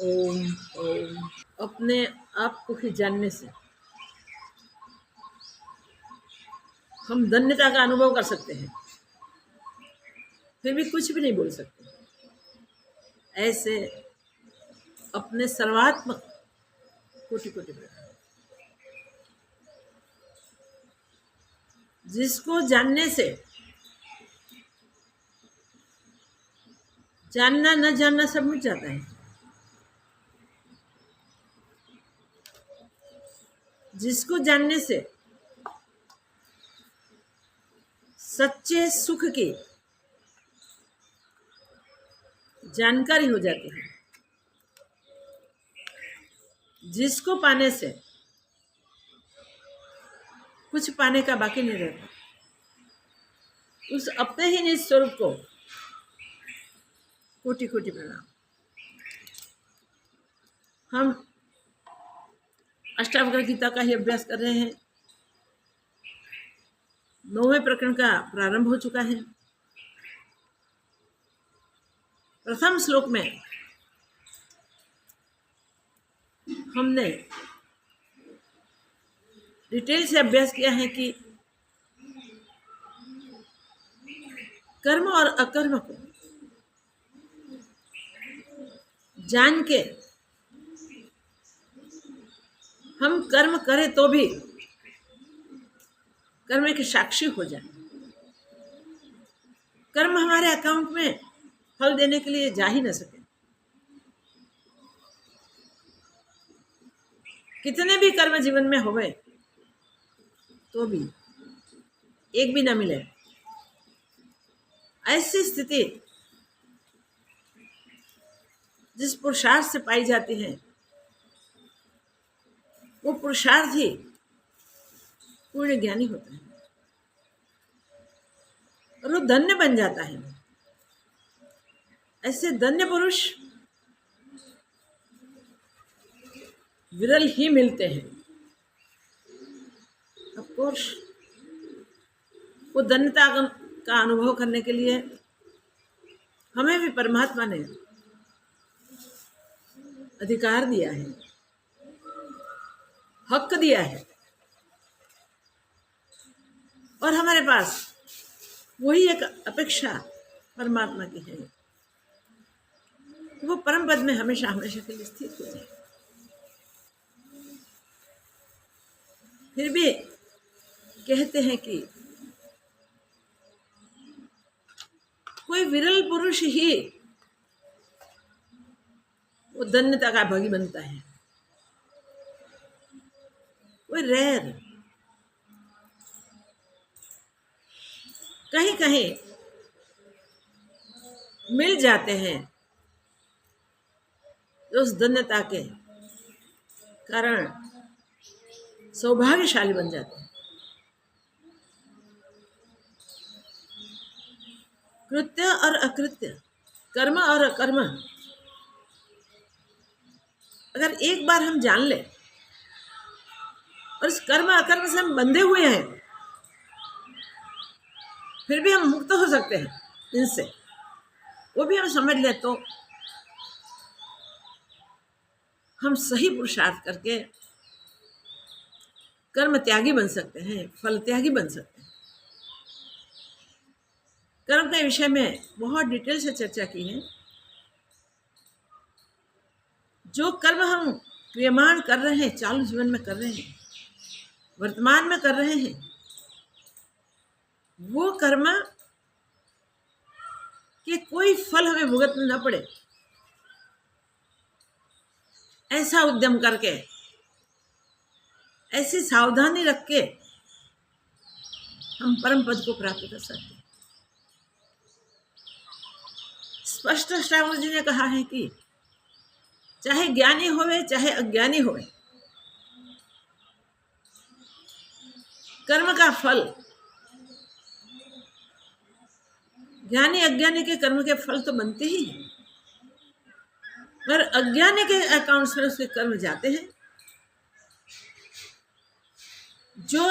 ओम ओम। अपने आप को ही जानने से हम धन्यता का अनुभव कर सकते हैं, फिर भी कुछ भी नहीं बोल सकते। ऐसे अपने सर्वात्मक कोटि कोटि प्रणाम। जिसको जानने से जानना न जानना सब मिट जाता है। जिसको जानने से सच्चे सुख की जानकारी हो जाती है। जिसको पाने से कुछ पाने का बाकी नहीं रहता, उस अपने ही निज स्वरूप को कोटि कोटि प्रणाम। हम अष्टावक्र गीता का ही अभ्यास कर रहे हैं। 9वें प्रकरण का प्रारंभ हो चुका है। प्रथम श्लोक में हमने डिटेल से अभ्यास किया है कि कर्म और अकर्म को जान के हम कर्म करें तो भी कर्म के साक्षी हो जाए। कर्म हमारे अकाउंट में फल देने के लिए जा ही न सके। कितने भी कर्म जीवन में होवे तो भी एक भी न मिले, ऐसी स्थिति जिस पुरुषार्थ से पाई जाती है, वो पुरुषार्थ ही पूर्ण ज्ञानी होता है और वो धन्य बन जाता है। ऐसे धन्य पुरुष विरल ही मिलते हैं। ऑफ कोर्स वो धन्यता का अनुभव करने के लिए हमें भी परमात्मा ने अधिकार दिया है, हक दिया है, और हमारे पास वही एक अपेक्षा परमात्मा की है, वो परम पद में हमेशा हमेशा के लिए स्थित हो जाए। फिर भी कहते हैं कि कोई विरल पुरुष ही वो धन्यता का भागी बनता है। कोई रेयर, कहीं कहीं मिल जाते हैं तो उस धन्यता के कारण सौभाग्यशाली बन जाते हैं। कृत्य और अकृत्य, कर्म और अकर्म अगर एक बार हम जान ले और इस कर्म अकर्म से हम बंधे हुए हैं, फिर भी हम मुक्त हो सकते हैं इनसे, वो भी हम समझ ले तो हम सही पुरुषार्थ करके कर्म त्यागी बन सकते हैं, फल त्यागी बन सकते हैं। कर्म के विषय में बहुत डिटेल से चर्चा की है। जो कर्म हम क्रियमाण कर रहे हैं, चालू जीवन में कर रहे हैं, वर्तमान में कर रहे हैं, वो कर्म के कोई फल हमें भुगतना न पड़े, ऐसा उद्यम करके, ऐसी सावधानी रख के हम परम पद को प्राप्त कर सकते हैं। स्पष्ट अष्टावक्र जी ने कहा है कि चाहे ज्ञानी होवे चाहे अज्ञानी होवे, कर्म का फल, ज्ञानी अज्ञानी के कर्म के फल तो बनते ही हैं, पर अज्ञानी के अकाउंट्स में उसके कर्म जाते हैं, जो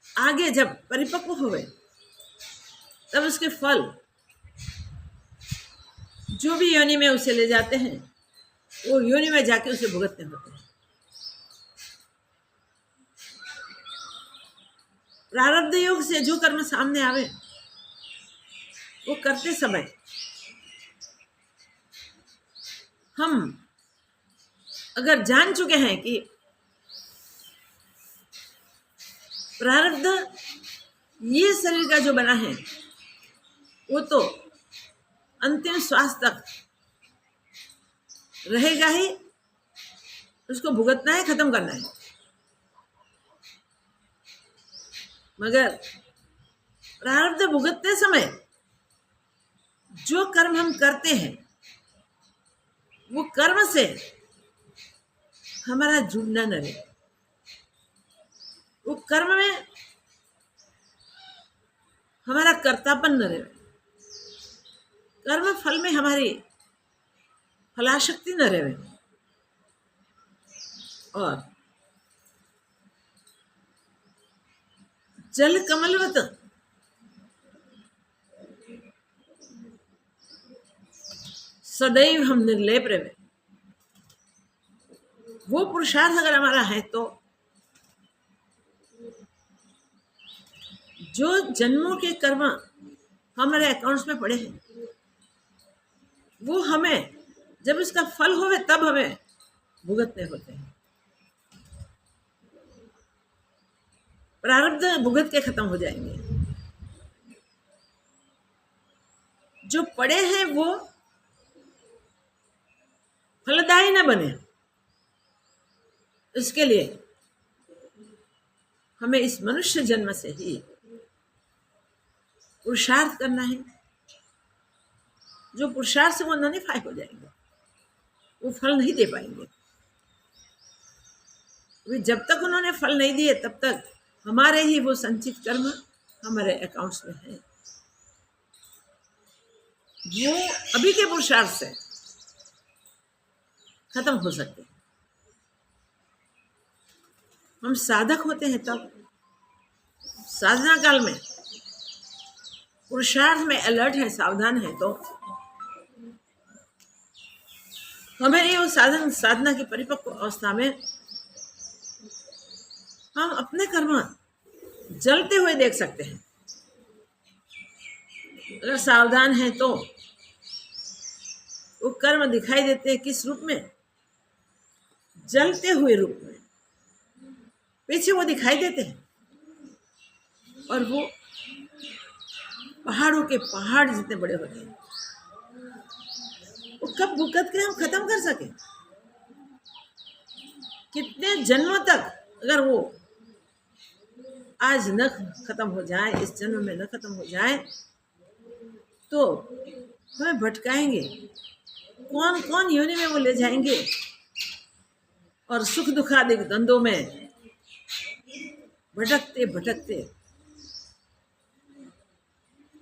आगे जब परिपक्व हुए तब उसके फल जो भी योनि में उसे ले जाते हैं, वो योनि में जाके उसे भुगतने होते हैं। प्रारब्ध योग से जो कर्म सामने आवे वो करते समय हम अगर जान चुके हैं कि प्रारब्ध ये शरीर का जो बना है वो तो अंतिम श्वास तक रहेगा ही, उसको भुगतना है, खत्म करना है। मगर प्रारब्ध भुगतते समय जो कर्म हम करते हैं वो कर्म से हमारा जुड़ना न रहे, वो कर्म में हमारा कर्तापन न रहे, कर्म फल में हमारी फलाशक्ति न रहे। और जल कमलवत सदैव हम निर्लेप रहे, वो पुरुषार्थ अगर हमारा है तो जो जन्मों के कर्म हमारे अकाउंट्स में पड़े हैं वो हमें जब इसका फल होवे तब हमें भुगतने होते हैं। प्रारब्ध भुगत के खत्म हो जाएंगे, जो पड़े हैं वो फलदायी न बने, इसके लिए हमें इस मनुष्य जन्म से ही पुरुषार्थ करना है। जो पुरुषार्थ से वो ननिफाई हो जाएंगे, वो फल नहीं दे पाएंगे। जब तक उन्होंने फल नहीं दिए तब तक हमारे ही वो संचित कर्म हमारे अकाउंट्स में है, वो अभी के पुरुषार्थ से खत्म हो सकते हैं। हम साधक होते हैं तब साधना काल में पुरुषार्थ में अलर्ट है, सावधान है, तो हमें ये साधना की परिपक्व अवस्था में हम अपने कर्म जलते हुए देख सकते हैं। अगर सावधान है तो वो कर्म दिखाई देते हैं, किस रूप में? जलते हुए रूप में पीछे वो दिखाई देते हैं, और वो पहाड़ों के पहाड़ जितने बड़े होते हैं। वो कब भुगत के हम खत्म कर सके? कितने जन्मों तक अगर वो आज न खत्म हो जाए, इस जन्म में न खत्म हो जाए, तो हमें भटकाएंगे। कौन कौन योनि में वो ले जाएंगे और सुख दुखादि द्वंद्वों में भटकते भटकते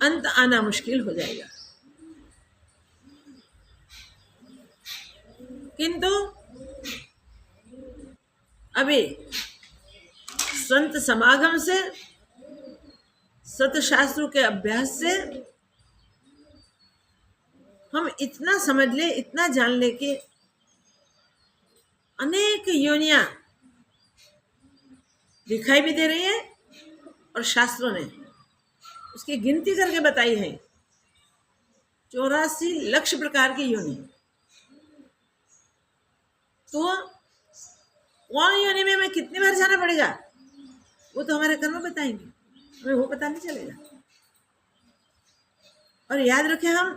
अंत आना मुश्किल हो जाएगा। किंतु अभी संत समागम से, सतशास्त्रों के अभ्यास से हम इतना समझ ले, इतना जान ले कि अनेक योनियां दिखाई भी दे रही है और शास्त्रों ने उसकी गिनती करके बताई है। 84 लाख प्रकार की योनि। तो कौन योनि में हमें कितनी बार जाना पड़ेगा वो तो हमारे कर्म बताएंगे, हमें वो पता नहीं चलेगा। और याद रखें, हम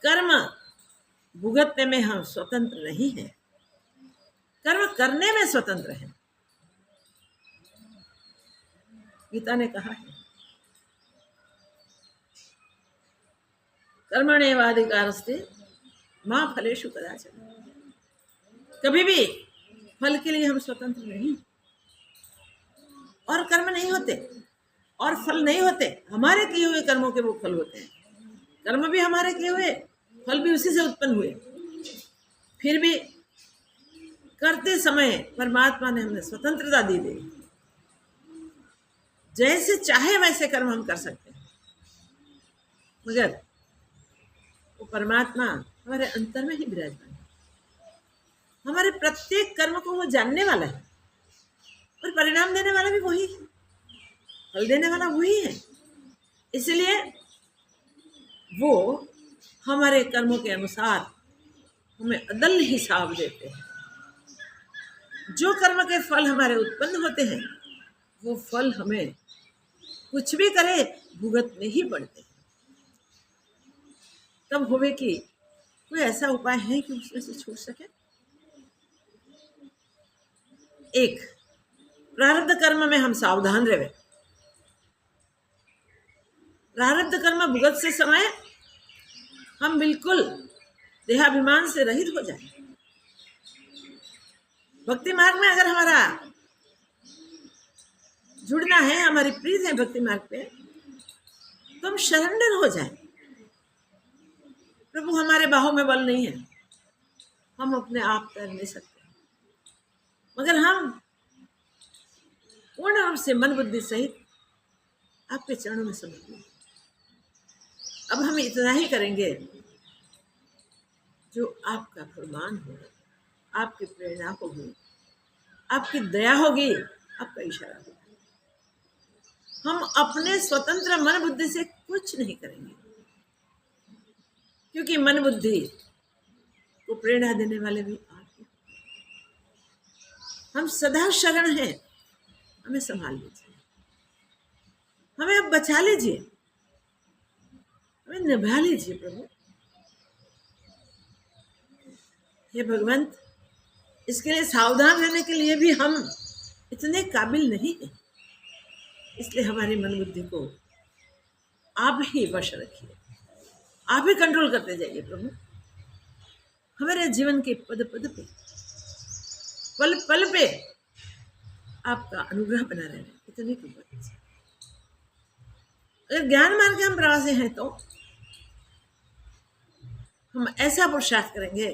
कर्म भुगतने में हम स्वतंत्र नहीं हैं, कर्म करने में स्वतंत्र हैं। गीता ने कहा है, कर्मण्येवाधिकारस्ते मां फलेषु कदाचन। कभी भी फल के लिए हम स्वतंत्र नहीं, और कर्म नहीं होते और फल नहीं होते। हमारे किए हुए कर्मों के वो फल होते हैं। कर्म भी हमारे किए हुए, फल भी उसी से उत्पन्न हुए। फिर भी करते समय परमात्मा ने हमें स्वतंत्रता दी दी, जैसे चाहे वैसे कर्म हम कर सकते हैं। मगर वो परमात्मा हमारे अंतर में ही विराजमान है। हमारे प्रत्येक कर्म को वो जानने वाला है और परिणाम देने वाला भी वही है, फल देने वाला वही है। इसलिए वो हमारे कर्मों के अनुसार हमें अदल हिसाब देते हैं। जो कर्म के फल हमारे उत्पन्न होते हैं वो फल हमें कुछ भी करे भुगतने ही पड़ते हैं। तब होवे कि कोई ऐसा उपाय है कि उसमें से छूट सके। एक, प्रारब्ध कर्म में हम सावधान रहे। प्रारब्ध कर्म भुगत से समय हम बिल्कुल देहाभिमान से रहित हो जाए। भक्ति मार्ग में अगर हमारा जुड़ना है, हमारी प्रीत है भक्ति मार्ग पे, तो हम सरेंडर हो जाए। प्रभु हमारे बाहों में बल नहीं है, हम अपने आप तैर नहीं सकते, मगर हम पूर्ण रूप से मन बुद्धि सहित आपके चरणों में समर्पित। अब हम इतना ही करेंगे जो आपका फरमान हो, आपकी प्रेरणा होगी, आपकी दया होगी, आपका इशारा होगा। हम अपने स्वतंत्र मन बुद्धि से कुछ नहीं करेंगे, क्योंकि मन बुद्धि को प्रेरणा देने वाले भी आप हैं। हम सदा शरण हैं, हमें संभाल लीजिए, हमें अब बचा लीजिए, हमें निभा लीजिए प्रभु। हे भगवंत, इसके लिए सावधान रहने के लिए भी हम इतने काबिल नहीं हैं। इसलिए हमारी मन बुद्धि को आप ही वश रखिए, आप ही कंट्रोल करते जाइए प्रभु। हमारे जीवन के पद पद पे, पल पल पे आपका अनुग्रह बना रहे, इतनी की बात। अगर ज्ञान मार्ग के हम प्रवासी हैं तो हम ऐसा पुरुषार्थ करेंगे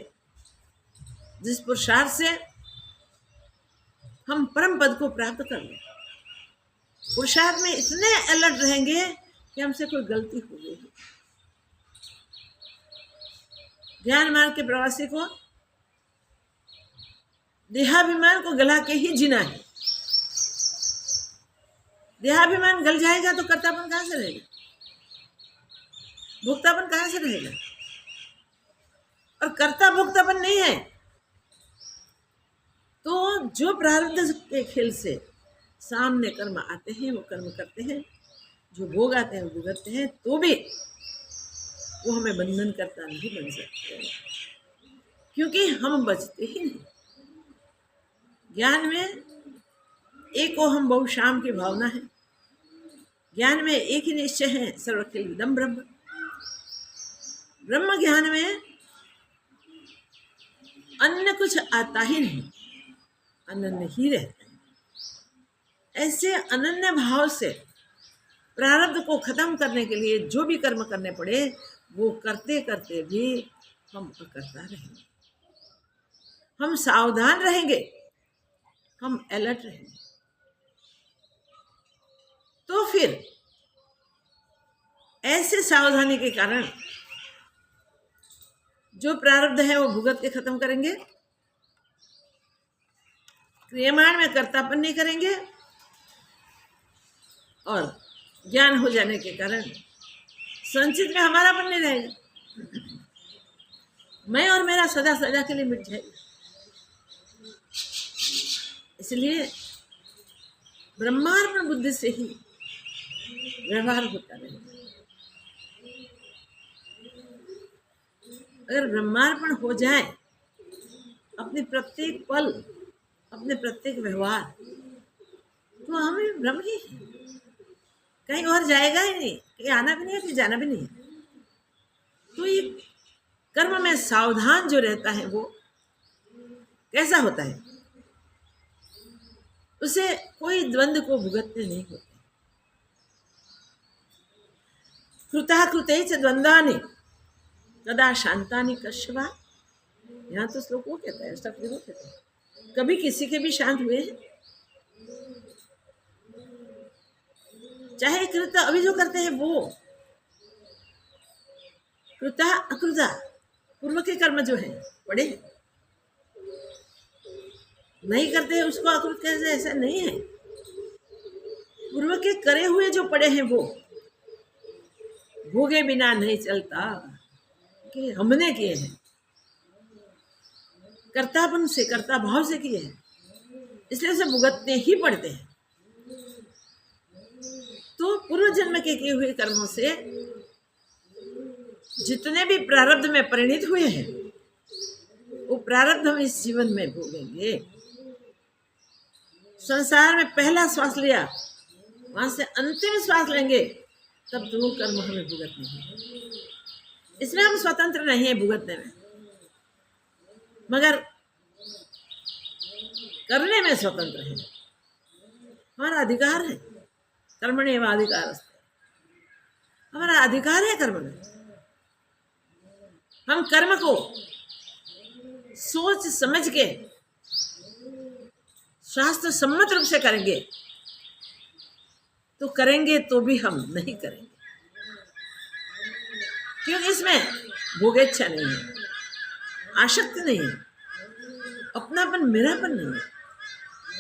जिस पुरुषार्थ से हम परम पद को प्राप्त कर लें। पुरुषार्थ में इतने अलर्ट रहेंगे कि हमसे कोई गलती हो गई। ज्ञान मार्ग के प्रवासी को देहाभिमान को गला के ही जीना है। देहाभिमान गल जाएगा तो कर्तापन कहां से रहेगा, भुक्तापन कहां से रहेगा। और कर्ता भुक्तापन नहीं है तो जो प्रारब्ध के खेल से सामने कर्म आते हैं वो कर्म करते हैं, जो भोग आते हैं वो भुगतते हैं, तो भी वो हमें बंधन करता नहीं बन सकते, क्योंकि हम बचते ही नहीं। ज्ञान में एक हम बहुशाम की भावना है। ज्ञान में एक ही निश्चय है, सर्वखिल विदम ब्रह्म। ब्रह्म ज्ञान में अन्य कुछ आता ही नहीं, अनन्य ही रहता है। ऐसे अनन्य भाव से प्रारब्ध को खत्म करने के लिए जो भी कर्म करने पड़े वो करते करते भी हम अकर्ता रहेंगे, हम सावधान रहेंगे, हम अलर्ट रहेंगे। तो फिर ऐसे सावधानी के कारण जो प्रारब्ध है वो भुगत के खत्म करेंगे, क्रियमाण में कर्तापन नहीं करेंगे, और ज्ञान हो जाने के कारण संचित में हमारापन नहीं रहेगा। मैं और मेरा सदा सदा के लिए मिट जाएगा। इसलिए ब्रह्मार्पण बुद्धि से ही व्यवहार होता रहेगा। अगर ब्रह्मार्पण हो जाए अपने प्रत्येक पल, अपने प्रत्येक व्यवहार, तो हमें ब्रह्म ही है, कहीं और जाएगा ही नहीं, कहीं आना भी नहीं है, कहीं जाना भी नहीं है। तो ये कर्म में सावधान जो रहता है वो कैसा होता है, उसे कोई द्वंद्व को भुगतने नहीं होते। कृता कृते च द्वंद्वानि कदा शांतानि कश्यवा। यहाँ तो श्लोक वो कहता है, सब वो कहता है, कभी किसी के भी शांत हुए हैं? चाहे कृत अभी जो करते हैं वो, कृता अकृता, पूर्व के कर्म जो है पड़े नहीं करते हैं उसको अकृत कहते हैं, ऐसा नहीं है। पूर्व के करे हुए जो पड़े हैं वो भोगे बिना नहीं चलता, कि हमने किए हैं, कर्तापन से, कर्ता भाव से किए हैं, इसलिए उसे भुगतने ही पड़ते हैं। तो पूर्व जन्म के किए हुए कर्मों से जितने भी प्रारब्ध में परिणित हुए हैं वो प्रारब्ध हम इस जीवन में भोगेंगे। संसार में पहला श्वास लिया, वहां से अंतिम श्वास लेंगे, तब तो वो कर्म हमें भुगतने हैं। इसमें हम स्वतंत्र नहीं है भुगतने में, मगर करने में स्वतंत्र है। हमारा अधिकार है, कर्मण्येव अधिकारस्ते, हमारा अधिकार है कर्म में। हम कर्म को सोच समझ के शास्त्र सम्मत रूप से करेंगे तो करेंगे, तो भी हम नहीं करेंगे, क्योंकि इसमें भोगेच्छा नहीं है, आसक्ति नहीं है, अपनापन मेरापन नहीं है,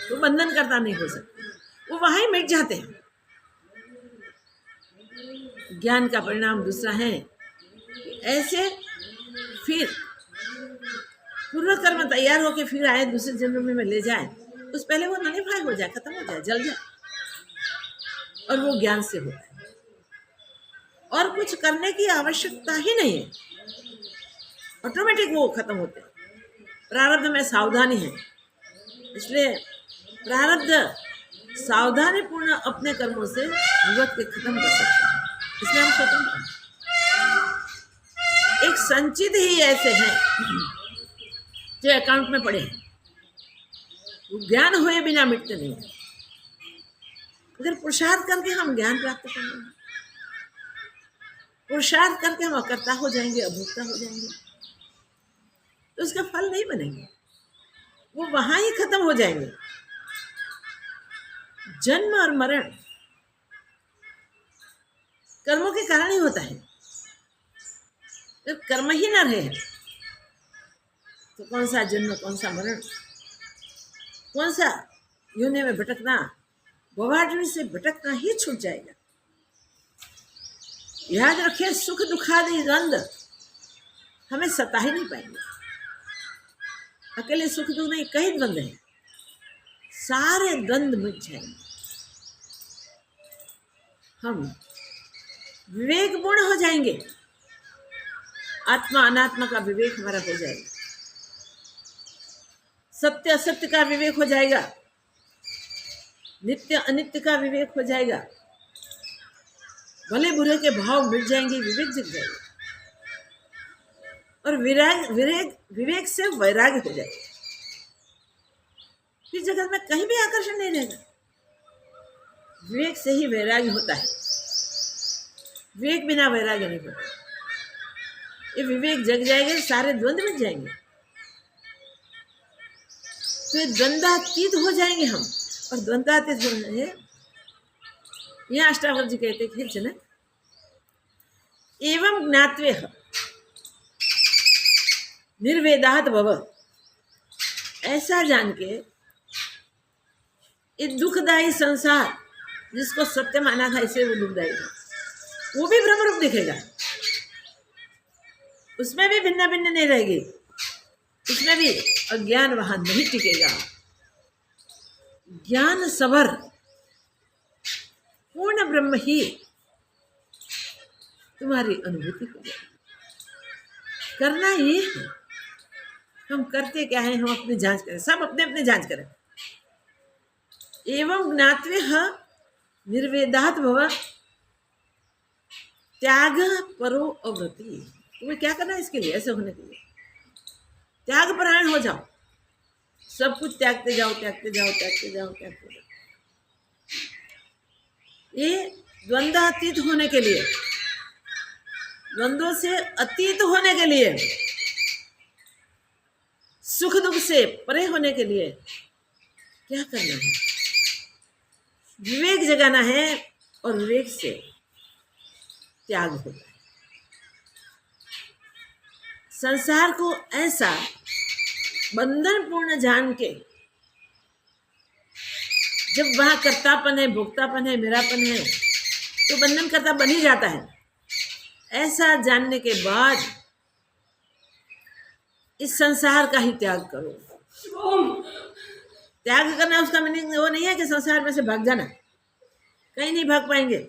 तो बंधन करता नहीं हो सकता, वो वहां ही मिट जाते हैं। ज्ञान का परिणाम दूसरा है कि ऐसे फिर पूर्व कर्म तैयार होके फिर आए दूसरे जन्म में ले जाए, उस पहले वो नलिफाई हो जाए, खत्म हो जाए, जल जाए, और वो ज्ञान से होता है। और कुछ करने की आवश्यकता ही नहीं है, ऑटोमेटिक वो खत्म होते हैं। प्रारब्ध में सावधानी है, इसलिए प्रारब्ध सावधानी पूर्ण अपने कर्मों से भुगत के खत्म कर सकते हैं, इसलिए हम स्वतंत्र हैं। एक संचित ही ऐसे हैं जो अकाउंट में पड़े हैं, ज्ञान हुए बिना मिटते नहीं है। अगर पुरुषार्थ करके हम ज्ञान प्राप्त करेंगे, पुरुषार्थ करके हम अकर्ता हो जाएंगे, अभोक्ता हो जाएंगे, तो उसका फल नहीं बनेंगे, वो वहां ही खत्म हो जाएंगे। जन्म और मरण कर्मों के कारण ही होता है। जब कर्म ही न रहे तो कौन सा जन्म, कौन सा मरण, कौन सा योनि में भटकना, भवाटवी से भटकना ही छूट जाएगा। याद रखिए, सुख दुखादि द्वंद हमें सता ही नहीं पाएंगे। अकेले सुख दुख नहीं, कई द्वंद हैं, सारे द्वंद मिट जाएंगे। हम विवेक पूर्ण हो जाएंगे, आत्मा अनात्मा का विवेक हमारा हो जाएगा, सत्य असत्य का विवेक हो जाएगा, नित्य अनित्य का विवेक हो जाएगा, भले बुरे के भाव मिट जाएंगे, विवेक जग जाएगा, और विवेक से वैराग्य हो जाएगा। फिर जगत में कहीं भी आकर्षण नहीं रहेगा, विवेक से ही वैराग्य होता है, विवेक बिना वैराग्य नहीं होता। ये विवेक जग जाएगा, सारे द्वंद मिट जाएंगे, तो द्वंद्वातीत हो जाएंगे हम। और द्वंद्वातीत हो रहे हैं, यहाँ अष्टावक्र जी कहते हैं, जनक एवं ज्ञात्वेह निर्वेदात भव, ऐसा जान के ये दुखदायी संसार जिसको सत्य माना था, इसे वो दुखदायी था, वो भी ब्रह्म रूप दिखेगा, उसमें भी भिन्न भिन्न नहीं रहेगी, उसमें भी अज्ञान वहां नहीं टिकेगा। ज्ञान सबर पूर्ण ब्रह्म ही तुम्हारी अनुभूति हो जाएगी। करना ये है, हम करते क्या है, हम अपनी जांच करें, सब अपने अपने जांच करें। एवं ज्ञात्वेह निर्वेदात भव त्याग परो अव्रति, तुम्हें क्या करना है इसके लिए, ऐसे होने के लिए त्याग परायण हो जाओ, सब कुछ त्यागते जाओ, त्यागते जाओ, त्यागते जाओ, त्यागते जाओ। ये द्वंद्वातीत होने के लिए, द्वंद्वों से अतीत होने के लिए, सुख दुख से परे होने के लिए क्या करना है, विवेक जगाना है, और विवेक से त्याग होता है। संसार को ऐसा बंधनपूर्ण जान के, जब वहाँ कर्तापन है, भोक्तापन है, मेरापन है, तो बंधन कर्ता बन ही जाता है। ऐसा जानने के बाद इस संसार का ही त्याग करो। त्याग करना उसका मीनिंग वो नहीं है कि संसार में से भाग जाना, कहीं नहीं भाग पाएंगे।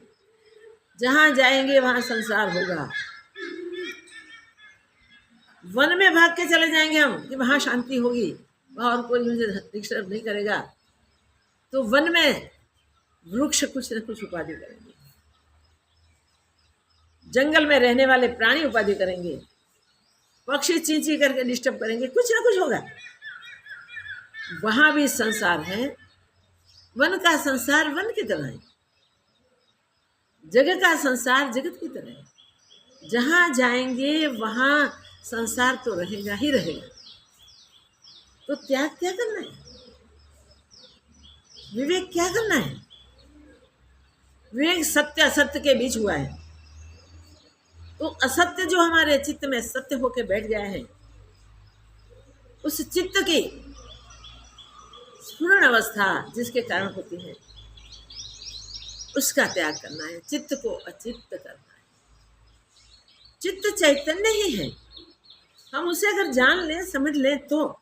जहां जाएंगे वहां संसार होगा। वन में भाग के चले जाएंगे हम कि वहां शांति होगी, वहां और कोई मुझे डिस्टर्ब नहीं करेगा, तो वन में वृक्ष कुछ न कुछ उपाधि करेंगे, जंगल में रहने वाले प्राणी उपाधि करेंगे, पक्षी चींची करके डिस्टर्ब करेंगे, कुछ ना कुछ होगा। वहां भी संसार है। वन का संसार वन की तरह है, जगत का संसार जगत की तरह है। जहां जाएंगे वहां संसार तो रहेगा ही रहेगा। तो त्याग क्या करना है, विवेक क्या करना है? विवेक सत्य असत्य के बीच हुआ है। तो असत्य जो हमारे चित्त में सत्य होके बैठ गया है, उस चित्त की स्फुरण अवस्था जिसके कारण होती है, उसका त्याग करना है। चित्त को अचित्त करना है। चित्त चैतन्य ही है। हम उसे अगर जान लें, समझ लें, तो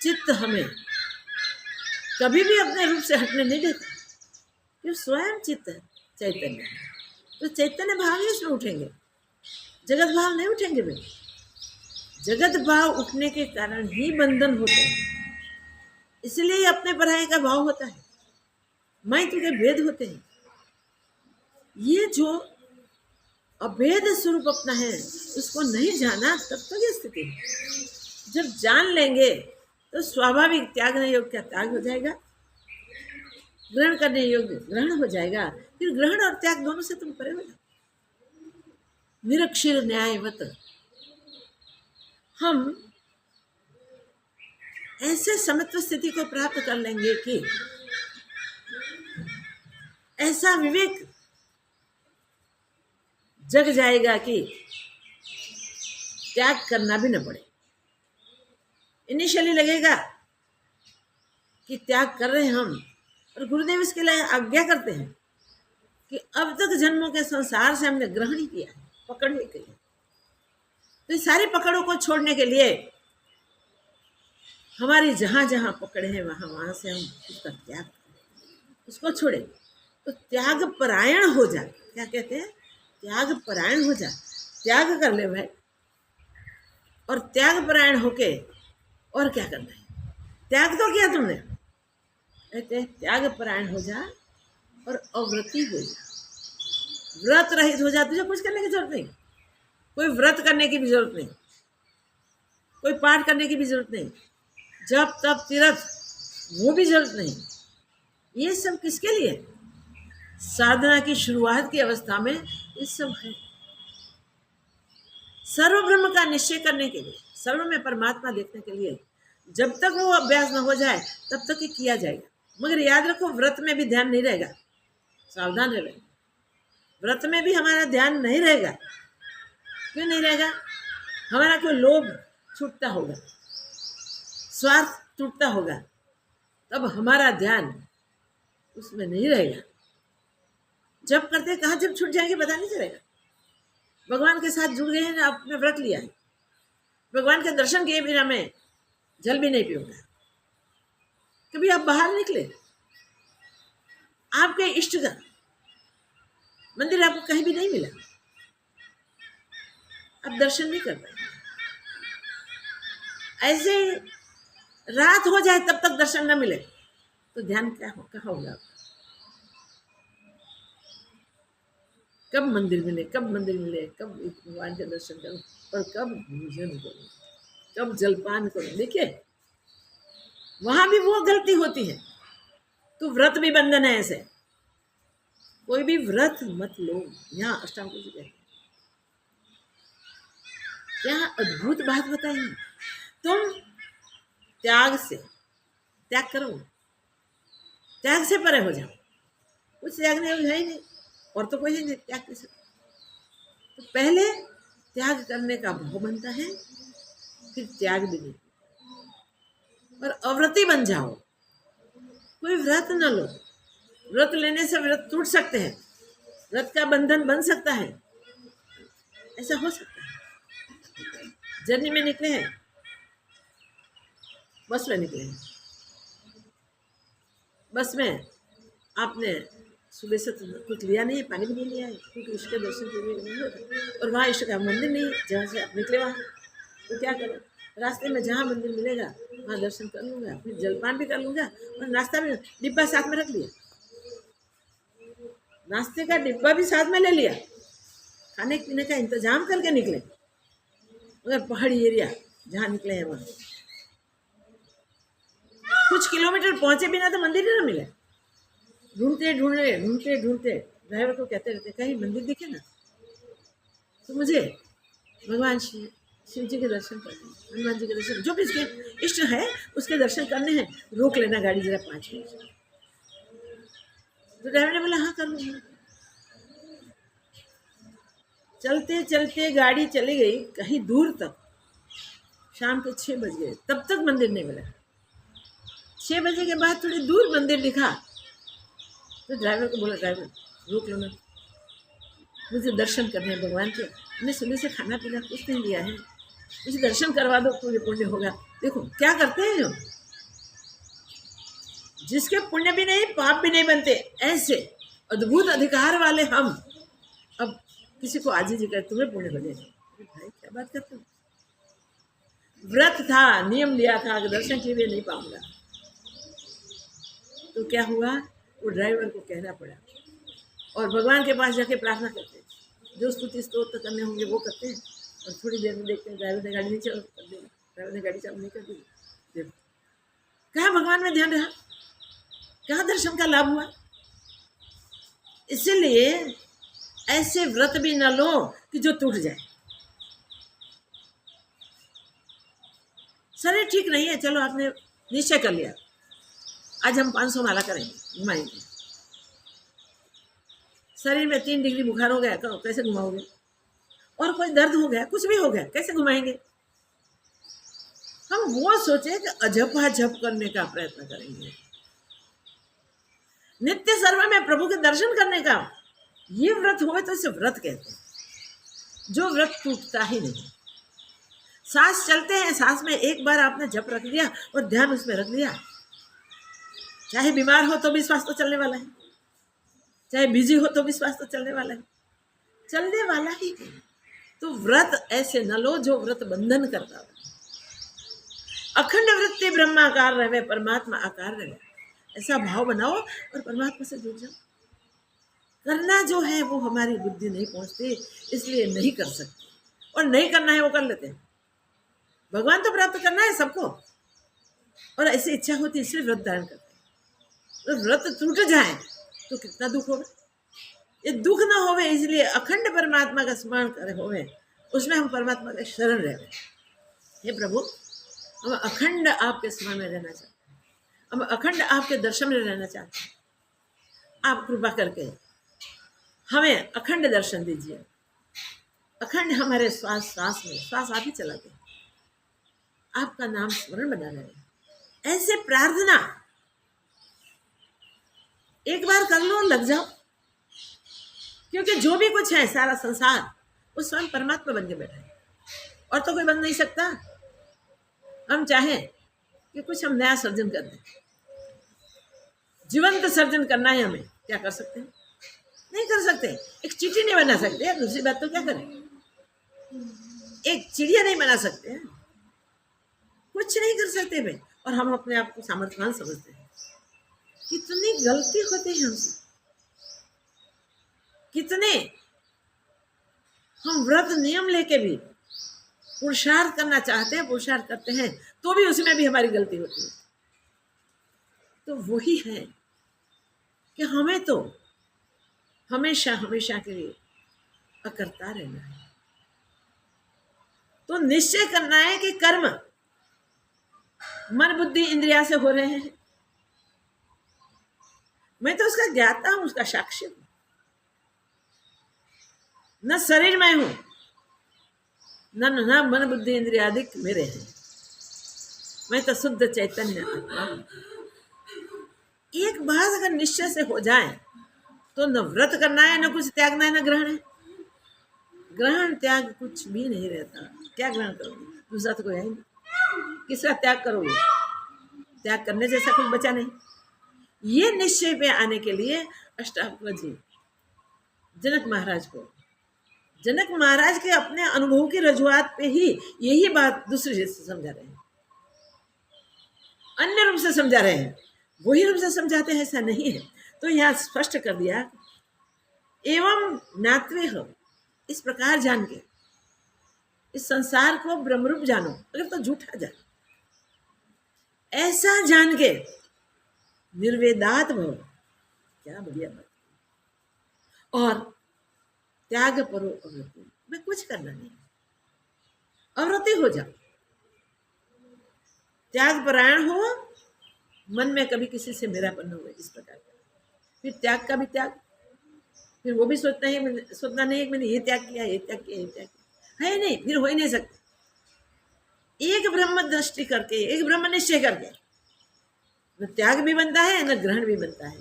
चित्त हमें कभी भी अपने रूप से हटने नहीं देता, क्योंकि स्वयं चित्त है, चैतन्य है। तो चैतन्य भाव ही उसमें उठेंगे, जगत भाव नहीं उठेंगे। वे जगत भाव उठने के कारण ही बंधन होते हैं। इसलिए अपने पराये का भाव होता है, मैं तुझे भेद होते हैं। ये जो अभेद स्वरूप अपना है, उसको नहीं जाना, तब तक ये स्थिति है। जब जान लेंगे तो स्वाभाविक त्यागने योग्य का त्याग हो जाएगा, ग्रहण करने योग्य ग्रहण हो जाएगा। फिर ग्रहण और त्याग दोनों से तुम परे हो जाओ। निरक्षर न्यायवत हम ऐसे समत्व स्थिति को प्राप्त कर लेंगे कि ऐसा विवेक जग जाएगा कि त्याग करना भी न पड़े। इनिशियली लगेगा कि त्याग कर रहे हैं हम, और गुरुदेव इसके लिए आज्ञा करते हैं कि अब तक जन्मों के संसार से हमने ग्रहण ही किया है, पकड़ ही की है। तो इस सारी पकड़ों को छोड़ने के लिए हमारी जहां जहां पकड़ है वहां से हम उसका त्याग करें, उसको छोड़े। तो त्याग परायण हो जा। क्या कहते हैं? त्याग परायण हो जा। त्याग कर ले भाई, और त्याग परायण होके और क्या करना है? त्याग तो किया तुमने, कहते त्याग परायण हो जा और अव्रती हो जा, व्रत रहित हो जा। तुझे कुछ करने की जरूरत नहीं, कोई व्रत करने की भी जरूरत नहीं, कोई पाठ करने की भी जरूरत नहीं, जप तप तीर्थ वो भी जरूरत नहीं। ये सब किसके लिए? साधना की शुरुआत की अवस्था में ये सब है। सर्व ब्रह्म का निश्चय करने के लिए, सर्व में परमात्मा देखने के लिए जब तक वो अभ्यास न हो जाए तब तक ये किया जाएगा। मगर याद रखो, व्रत में भी ध्यान नहीं रहेगा, सावधान रहे। व्रत में भी हमारा ध्यान नहीं रहेगा। क्यों नहीं रहेगा? हमारा कोई लोभ छूटता होगा, स्वार्थ टूटता होगा, तब हमारा ध्यान उसमें नहीं रहेगा। जब करते कहाँ जब छूट जाएंगे पता नहीं चलेगा। भगवान के साथ जुड़ गए हैं, आपने व्रत लिया है, भगवान के दर्शन किए बिना मैं जल भी नहीं पीऊंगा। कभी आप बाहर निकले, आपके इष्ट का मंदिर आपको कहीं भी नहीं मिला, आप दर्शन नहीं कर पाए। ऐसे रात हो जाए तब तक दर्शन न मिले तो ध्यान क्या हो, कहाँ होगा आपका? कब मंदिर मिले, कब मंदिर मिले, कब भगवान के दर्शन करो, और कब भोजन करो, कब जलपान करो। देखिए वहां भी वो गलती होती है। तो व्रत भी बंधन है। ऐसे कोई भी व्रत मत लो। यहाँ अष्टांग जी कहते हैं, क्या अद्भुत बात बताई। तुम त्याग से त्याग करो, त्याग से परे हो जाओ। कुछ त्यागने है ही नहीं, और तो कोई है नहीं त्याग के। तो पहले त्याग करने का भाव बनता है, फिर त्याग भी नहीं। और अव्रती बन जाओ, कोई व्रत न लो। व्रत लेने से व्रत टूट सकते हैं, व्रत का बंधन बन सकता है, ऐसा हो सकता है। जर्नी में निकले हैं, बस में निकले हैं, बस में आपने सुबह से तो कुछ लिया नहीं है, पानी भी नहीं लिया है, क्योंकि इसके दर्शन के लिए नहीं होता, और वहाँ ईश्वर का मंदिर नहीं है जहाँ से आप निकले वहाँ, तो क्या करें? रास्ते में जहाँ मंदिर मिलेगा वहाँ दर्शन कर लूँगा, फिर जलपान भी कर लूँगा, और नाश्ता में डिब्बा साथ में रख लिया, नाश्ते का डिब्बा भी साथ में ले लिया, खाने पीने का इंतजाम करके निकले। मगर पहाड़ी एरिया जहाँ निकले हैं वहाँ कुछ किलोमीटर पहुंचे बिना तो मंदिर ही ना मिले। ढूंढते ढूंढते ढूंढते ढूंढते ड्राइवर को कहते रहते, कहीं मंदिर दिखे ना तो मुझे भगवान शिव जी के दर्शन करने, हनुमान जी के दर्शन, जो भी इसके इष्ट है उसके दर्शन करने हैं, रोक लेना गाड़ी जरा 5 मिनट। तो ड्राइवर ने बोला हाँ कर लूँगा। चलते चलते गाड़ी चली गई कहीं दूर तक, शाम के 6 बज गए, तब तक मंदिर नहीं मिला। 6 बजे के बाद थोड़ी दूर मंदिर दिखा, तो ड्राइवर को बोला ड्राइवर रोक लो ना, मुझे दर्शन करने हैं भगवान के, मैंने सुबह से खाना पीना कुछ नहीं लिया है, मुझे दर्शन करवा दो, मुझे पुण्य होगा। देखो क्या करते हैं जो, जिसके पुण्य भी नहीं पाप भी नहीं बनते, ऐसे अद्भुत अधिकार वाले हम अब किसी को आज ही कर तुम्हें पुण्य बनेगा। भाई क्या बात करते हो? व्रत था, नियम लिया था कि दर्शन के लिए नहीं पाऊंगा, तो क्या हुआ? वो ड्राइवर को कहना पड़ा, और भगवान के पास जाके प्रार्थना करते हैं, जो स्तुति स्तोत्र करने होंगे वो करते हैं, और थोड़ी देर में देखते हैं ड्राइवर ने गाड़ी नहीं चालू कर दी, ड्राइवर ने गाड़ी चालू नहीं कर दी, कहाँ भगवान में ध्यान रहा, कहाँ दर्शन का लाभ हुआ? इसीलिए ऐसे व्रत भी न लो कि जो टूट जाए। शरीर ठीक नहीं है, चलो आपने निश्चय कर लिया आज हम 500 माला करेंगे, घुमाएंगे, शरीर में 3 डिग्री बुखार हो गया, कैसे घुमाओगे? और कोई दर्द हो गया, कुछ भी हो गया, कैसे घुमाएंगे? हम वो सोचे कि अजपा जप करने का प्रयत्न करेंगे, नित्य सर्व में प्रभु के दर्शन करने का, ये व्रत हुए तो इसे व्रत कहते हैं, जो व्रत टूटता ही नहीं। सांस चलते हैं, सांस में एक बार आपने जप रख दिया और ध्यान उसमें रख दिया, चाहे बीमार हो तो भी श्वास तो चलने वाला है, चाहे बिजी हो तो भी श्वास तो चलने वाला है, चलने वाला ही है। तो व्रत ऐसे न लो जो व्रत बंधन करता हो। अखंड वृत्ति ब्रह्माकार रहे, परमात्मा आकार रहे, ऐसा भाव बनाओ और परमात्मा से जुड़ जाओ। करना जो है वो हमारी बुद्धि नहीं पहुंचती, इसलिए नहीं कर सकते, और नहीं करना है वो कर लेते हैं। भगवान तो प्राप्त करना है सबको, और ऐसी इच्छा होती है इसलिए व्रत धारण करते हैं। तो व्रत टूट जाए तो कितना दुख होगा, ये दुख ना होवे, इसलिए अखंड परमात्मा का स्मरण करे होवे, उसमें हम परमात्मा के शरण रहे। हे प्रभु, हम अखंड आपके स्मरण में रहना चाहते हैं, हम अखंड आपके दर्शन में रहना चाहते हैं। आप कृपा करके हमें अखंड दर्शन दीजिए, अखंड हमारे श्वास सांस में, श्वास आप ही चलाते हैं, आपका नाम स्मरण बना रहे। ऐसे प्रार्थना एक बार कर लो, लग जाओ, क्योंकि जो भी कुछ है सारा संसार वो स्वयं परमात्मा बन के बैठा है, और तो कोई बन नहीं सकता। हम चाहें कि कुछ हम नया सर्जन कर दें, जीवंत सर्जन करना है हमें, क्या कर सकते हैं? नहीं कर सकते। एक चींटी नहीं बना सकते, दूसरी बात तो क्या करें, एक चिड़िया नहीं बना सकते, कुछ नहीं कर सकते भाई, और हम अपने आप को सामर्थ्यवान समझते हैं। कितनी गलती होती है हमसे, कितने हम व्रत नियम लेके भी पुरुषार्थ करना चाहते हैं, पुरुषार्थ करते हैं तो भी उसमें भी हमारी गलती होती है। तो वही है कि हमें तो हमेशा हमेशा के लिए अकर्ता रहना है। तो निश्चय करना है कि कर्म मन बुद्धि इंद्रिया से हो रहे हैं, मैं तो उसका ज्ञाता हूं, उसका साक्षी हूं, न शरीर में हूं, न मन बुद्धि इंद्रियादिक मेरे हैं, मैं तो शुद्ध चैतन्य आत्मा हूँ। एक बात अगर निश्चय से हो जाए तो न व्रत करना है, न कुछ त्यागना है, न ग्रहण है। ग्रहण त्याग कुछ भी नहीं रहता। क्या ग्रहण करोगे? दूसरा तो कोई है नहीं, किसका त्याग करोगे? त्याग करने जैसा कुछ बचा नहीं। ये निश्चय पे आने के लिए अष्टावक्र जी जनक महाराज को, जनक महाराज के अपने अनुभव की रजुआत पे ही यही बात दूसरे से समझा रहे हैं, अन्य रूप से समझा रहे हैं, वही रूप से समझाते हैं ऐसा नहीं है। तो यहाँ स्पष्ट कर दिया, एवं ज्ञात्वे हो, इस प्रकार जान के इस संसार को ब्रह्मरूप जानो, अगर तो झूठा जान, ऐसा जान के निर्वेदात भव, क्या बढ़िया बात। और त्याग परो अवृत्ति, मैं कुछ करना नहीं, अवृत्ति हो जाओ, त्याग परायण हो, मन में कभी किसी से मेरापन हो गए इस प्रकार का। फिर त्याग का भी त्याग, फिर वो भी सोचना नहीं है कि मैंने ये त्याग किया, ये त्याग किया, ये त्याग किया, है नहीं, फिर हो ही नहीं सकता। एक ब्रह्म दृष्टि करके, एक ब्रह्म निश्चय करके न त्याग भी बनता है, न ग्रहण भी बनता है,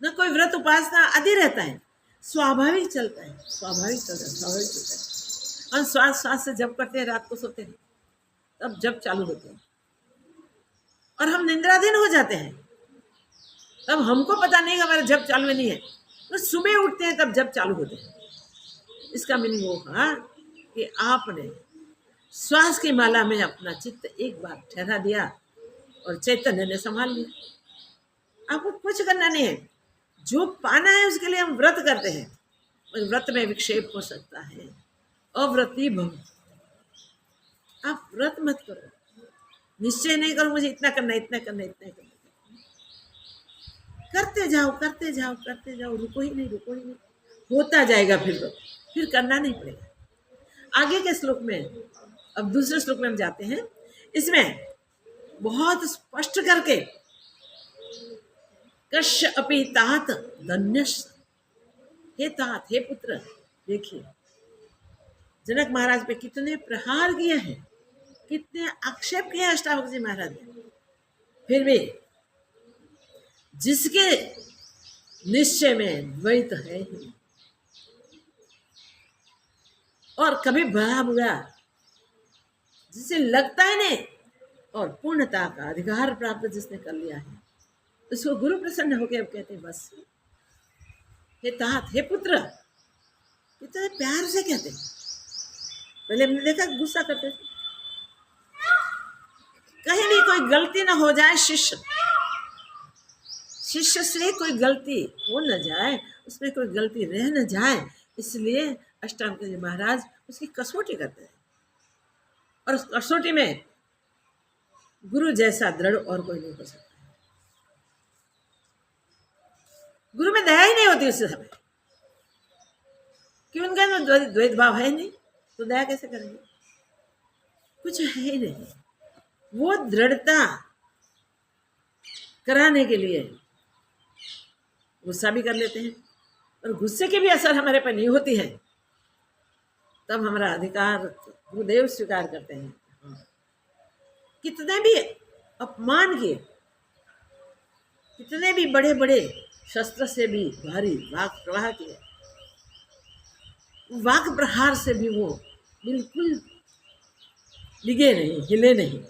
न कोई व्रत उपासना आदि रहता है, स्वाभाविक चलता है, स्वाभाविक चलता है, स्वाभाविक चलता है। और श्वास श्वास से जब करते हैं, रात को सोते हैं तब जब चालू होते हैं, और हम निंद्राधीन हो जाते हैं, तब हमको पता नहीं हमारा जब चालू नहीं है, तो सुबह उठते हैं तब जब चालू होते हैं। इसका मीनिंग वो है कि आपने श्वास की माला में अपना चित्त एक बार ठहरा दिया और चैतन्य ने संभाल लिया। आपको कुछ करना नहीं है, जो पाना है उसके लिए हम व्रत करते हैं, व्रत में विक्षेप हो सकता है, अव्रती भव। आप व्रत मत करो, निश्चय नहीं करो मुझे इतना करना, इतना करना, इतना करना, करते जाओ, करते जाओ, करते जाओ, रुको ही नहीं, रुको ही नहीं, होता जाएगा। फिर करना नहीं पड़ेगा। आगे के श्लोक में, अब दूसरे श्लोक में हम जाते हैं, इसमें बहुत स्पष्ट करके कश्य अपि तात धन्यश, हे तात, हे पुत्र, देखिए जनक महाराज पे कितने प्रहार किए हैं, कितने आक्षेप किए अष्टावक्र जी महाराज ने, फिर भी जिसके निश्चय में द्वैत है ही, और कभी भला बुरा जिसे लगता है नहीं, और पूर्णता का अधिकार प्राप्त जिसने कर लिया है, उसको गुरु प्रसन्न होकर अब कहते हैं बस, हे तात, हे पुत्र, कितने प्यार से कहते हैं। पहले हमने देखा गुस्सा करते थे, कहीं भी कोई गलती ना हो जाए, शिष्य से कोई गलती हो न जाए, उसमें कोई गलती रह न जाए, इसलिए अष्टावक्र जी महाराज उसकी कसौटी करते हैं। और उस कसौटी में गुरु जैसा दृढ़ और कोई नहीं हो सकता। गुरु में दया ही नहीं होती उस समय, कि उनका द्वैत भाव है नहीं, तो दया कैसे करेंगे? कुछ है ही नहीं। वो दृढ़ता कराने के लिए गुस्सा भी कर लेते हैं, और गुस्से की भी असर हमारे पर नहीं होती है, तब हमारा अधिकार गुरुदेव स्वीकार करते हैं। कितने भी अपमान किए, कितने भी बड़े बड़े शस्त्र से भी भारी वाक प्रवाह किए, वाक प्रहार से भी वो बिल्कुल डिगे नहीं, हिले नहीं,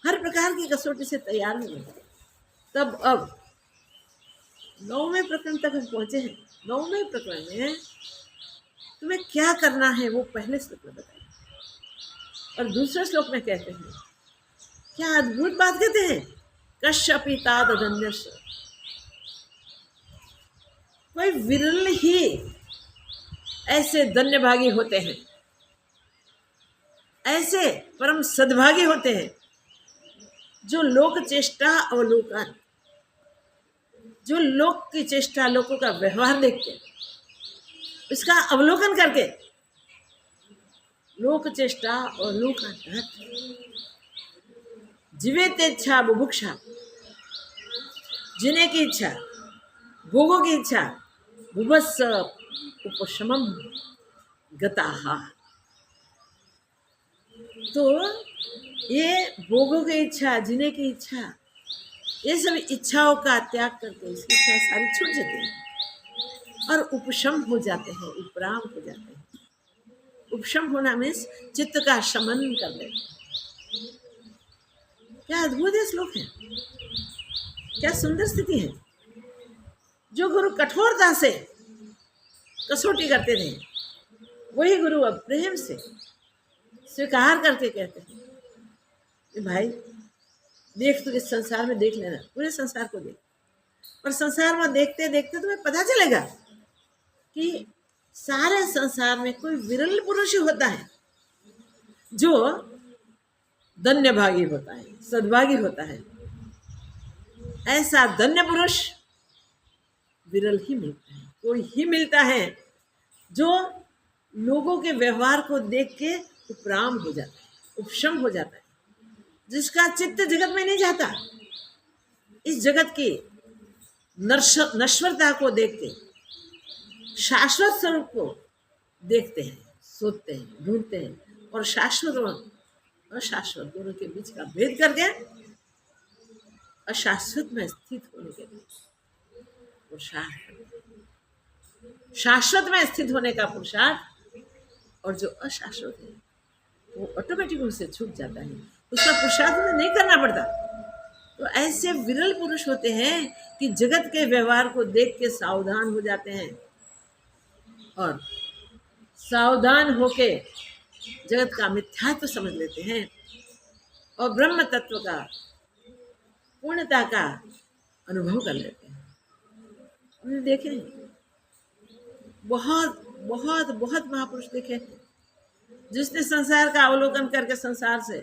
हर प्रकार की कसौटी से तैयार नहीं है। तब अब 9वें प्रकरण तक हम पहुंचे हैं। 9वें प्रकरण में तुम्हें क्या करना है वो पहले श्लोक में बताया, और दूसरे श्लोक में कहते हैं, क्या अद्भुत बात कहते हैं, कश्यपि तात धन्यश। कोई विरल ही ऐसे धन्यभागी होते हैं, ऐसे परम सद्भागी होते हैं, जो लोक चेष्टा अवलोकन, जो लोक की चेष्टा, लोगों का व्यवहार देख के, इसका अवलोकन करके, लोक चेष्टा और लोकांतर, जीवेतेच्छा बुभुक्षा, जीने की इच्छा, भोगों की इच्छा, बुभस्स उपशमम गताहा, तो ये भोगों की इच्छा, जीने की इच्छा, ये सब इच्छाओं का त्याग करके इसकी इच्छा सारी छूट जाती है और उपशम हो जाते हैं, उपराम हो जाते हैं। उपशम होना मीन्स चित्त का शमन कर देते हैं। क्या अद्भुत है श्लोक है, क्या सुंदर स्थिति है। जो गुरु कठोरता से कसौटी करते थे, वही गुरु अब प्रेम से स्वीकार करके कहते हैं कि भाई देख, तू इस संसार में देख लेना, पूरे संसार को देख, और संसार में देखते देखते तुम्हें पता चलेगा कि सारे संसार में कोई विरल पुरुष होता है जो धन्यभागी होता है, सद्भागी होता है। ऐसा धन्य पुरुष विरल ही मिलता है, कोई ही मिलता है जो लोगों के व्यवहार को देख के उपराम हो जाता है, उपशम हो जाता है, जिसका चित्त जगत में नहीं जाता, इस जगत की नश्वरता को देख के शाश्वत स्वरूप को देखते हैं, सोचते हैं, ढूंढते हैं, और शाश्वत और अशाश्वत दोनों के बीच का भेद करके अशाश्वत में स्थित होने के लिए पुरुषार्थ, शाश्वत में स्थित होने का पुरुषार्थ, और जो अशाश्वत है वो ऑटोमेटिक उनसे छूट जाता है, उसका पुरुषार्थ में नहीं करना पड़ता। तो ऐसे विरल पुरुष होते हैं कि जगत के व्यवहार को देख के सावधान हो जाते हैं और सावधान होके जगत का मिथ्यात्व समझ लेते हैं और ब्रह्म तत्व का, पूर्णता का अनुभव कर लेते हैं। हमने देखे बहुत बहुत बहुत महापुरुष देखे जिसने संसार का अवलोकन करके संसार से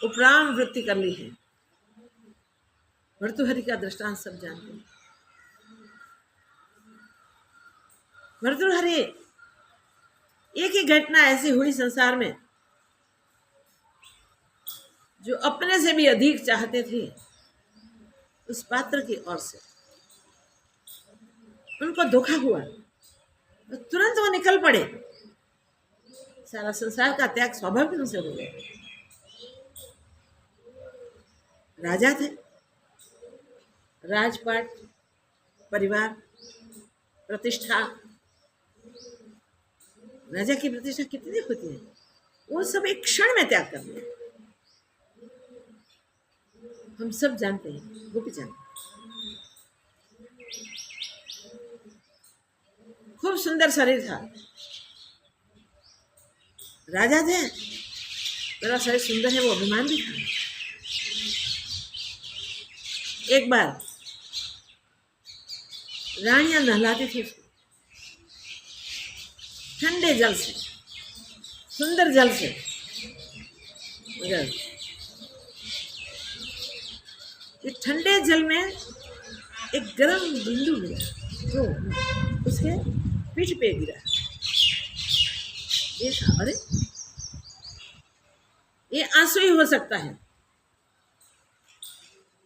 उपराम वृत्ति कर ली है। भर्तृहरि का दृष्टांत सब जानते हैं। भर्तृहरि, एक ही घटना ऐसी हुई संसार में जो अपने से भी अधिक चाहते थे उस पात्र की ओर से, उनको धोखा हुआ तो तुरंत वो निकल पड़े। सारा संसार का त्याग स्वाभाविक उनसे हो गया। राजा थे, राजपाट, परिवार, प्रतिष्ठा, राजा की प्रतिष्ठा कितनी होती है, वो सब एक क्षण में त्याग कर दिया। हम सब जानते हैं, वो भी जानते हैं। खूब सुंदर शरीर था, राजा थे, मेरा शरीर सुंदर है, वो अभिमान भी था। एक बार रानियां नहलाती थी ठंडे जल से, सुंदर जल से, मगर ये ठंडे जल में एक गर्म बिंदु गिरा जो उसके पीठ पे गिरा। ये था, अरे ये आंसू ही हो सकता है।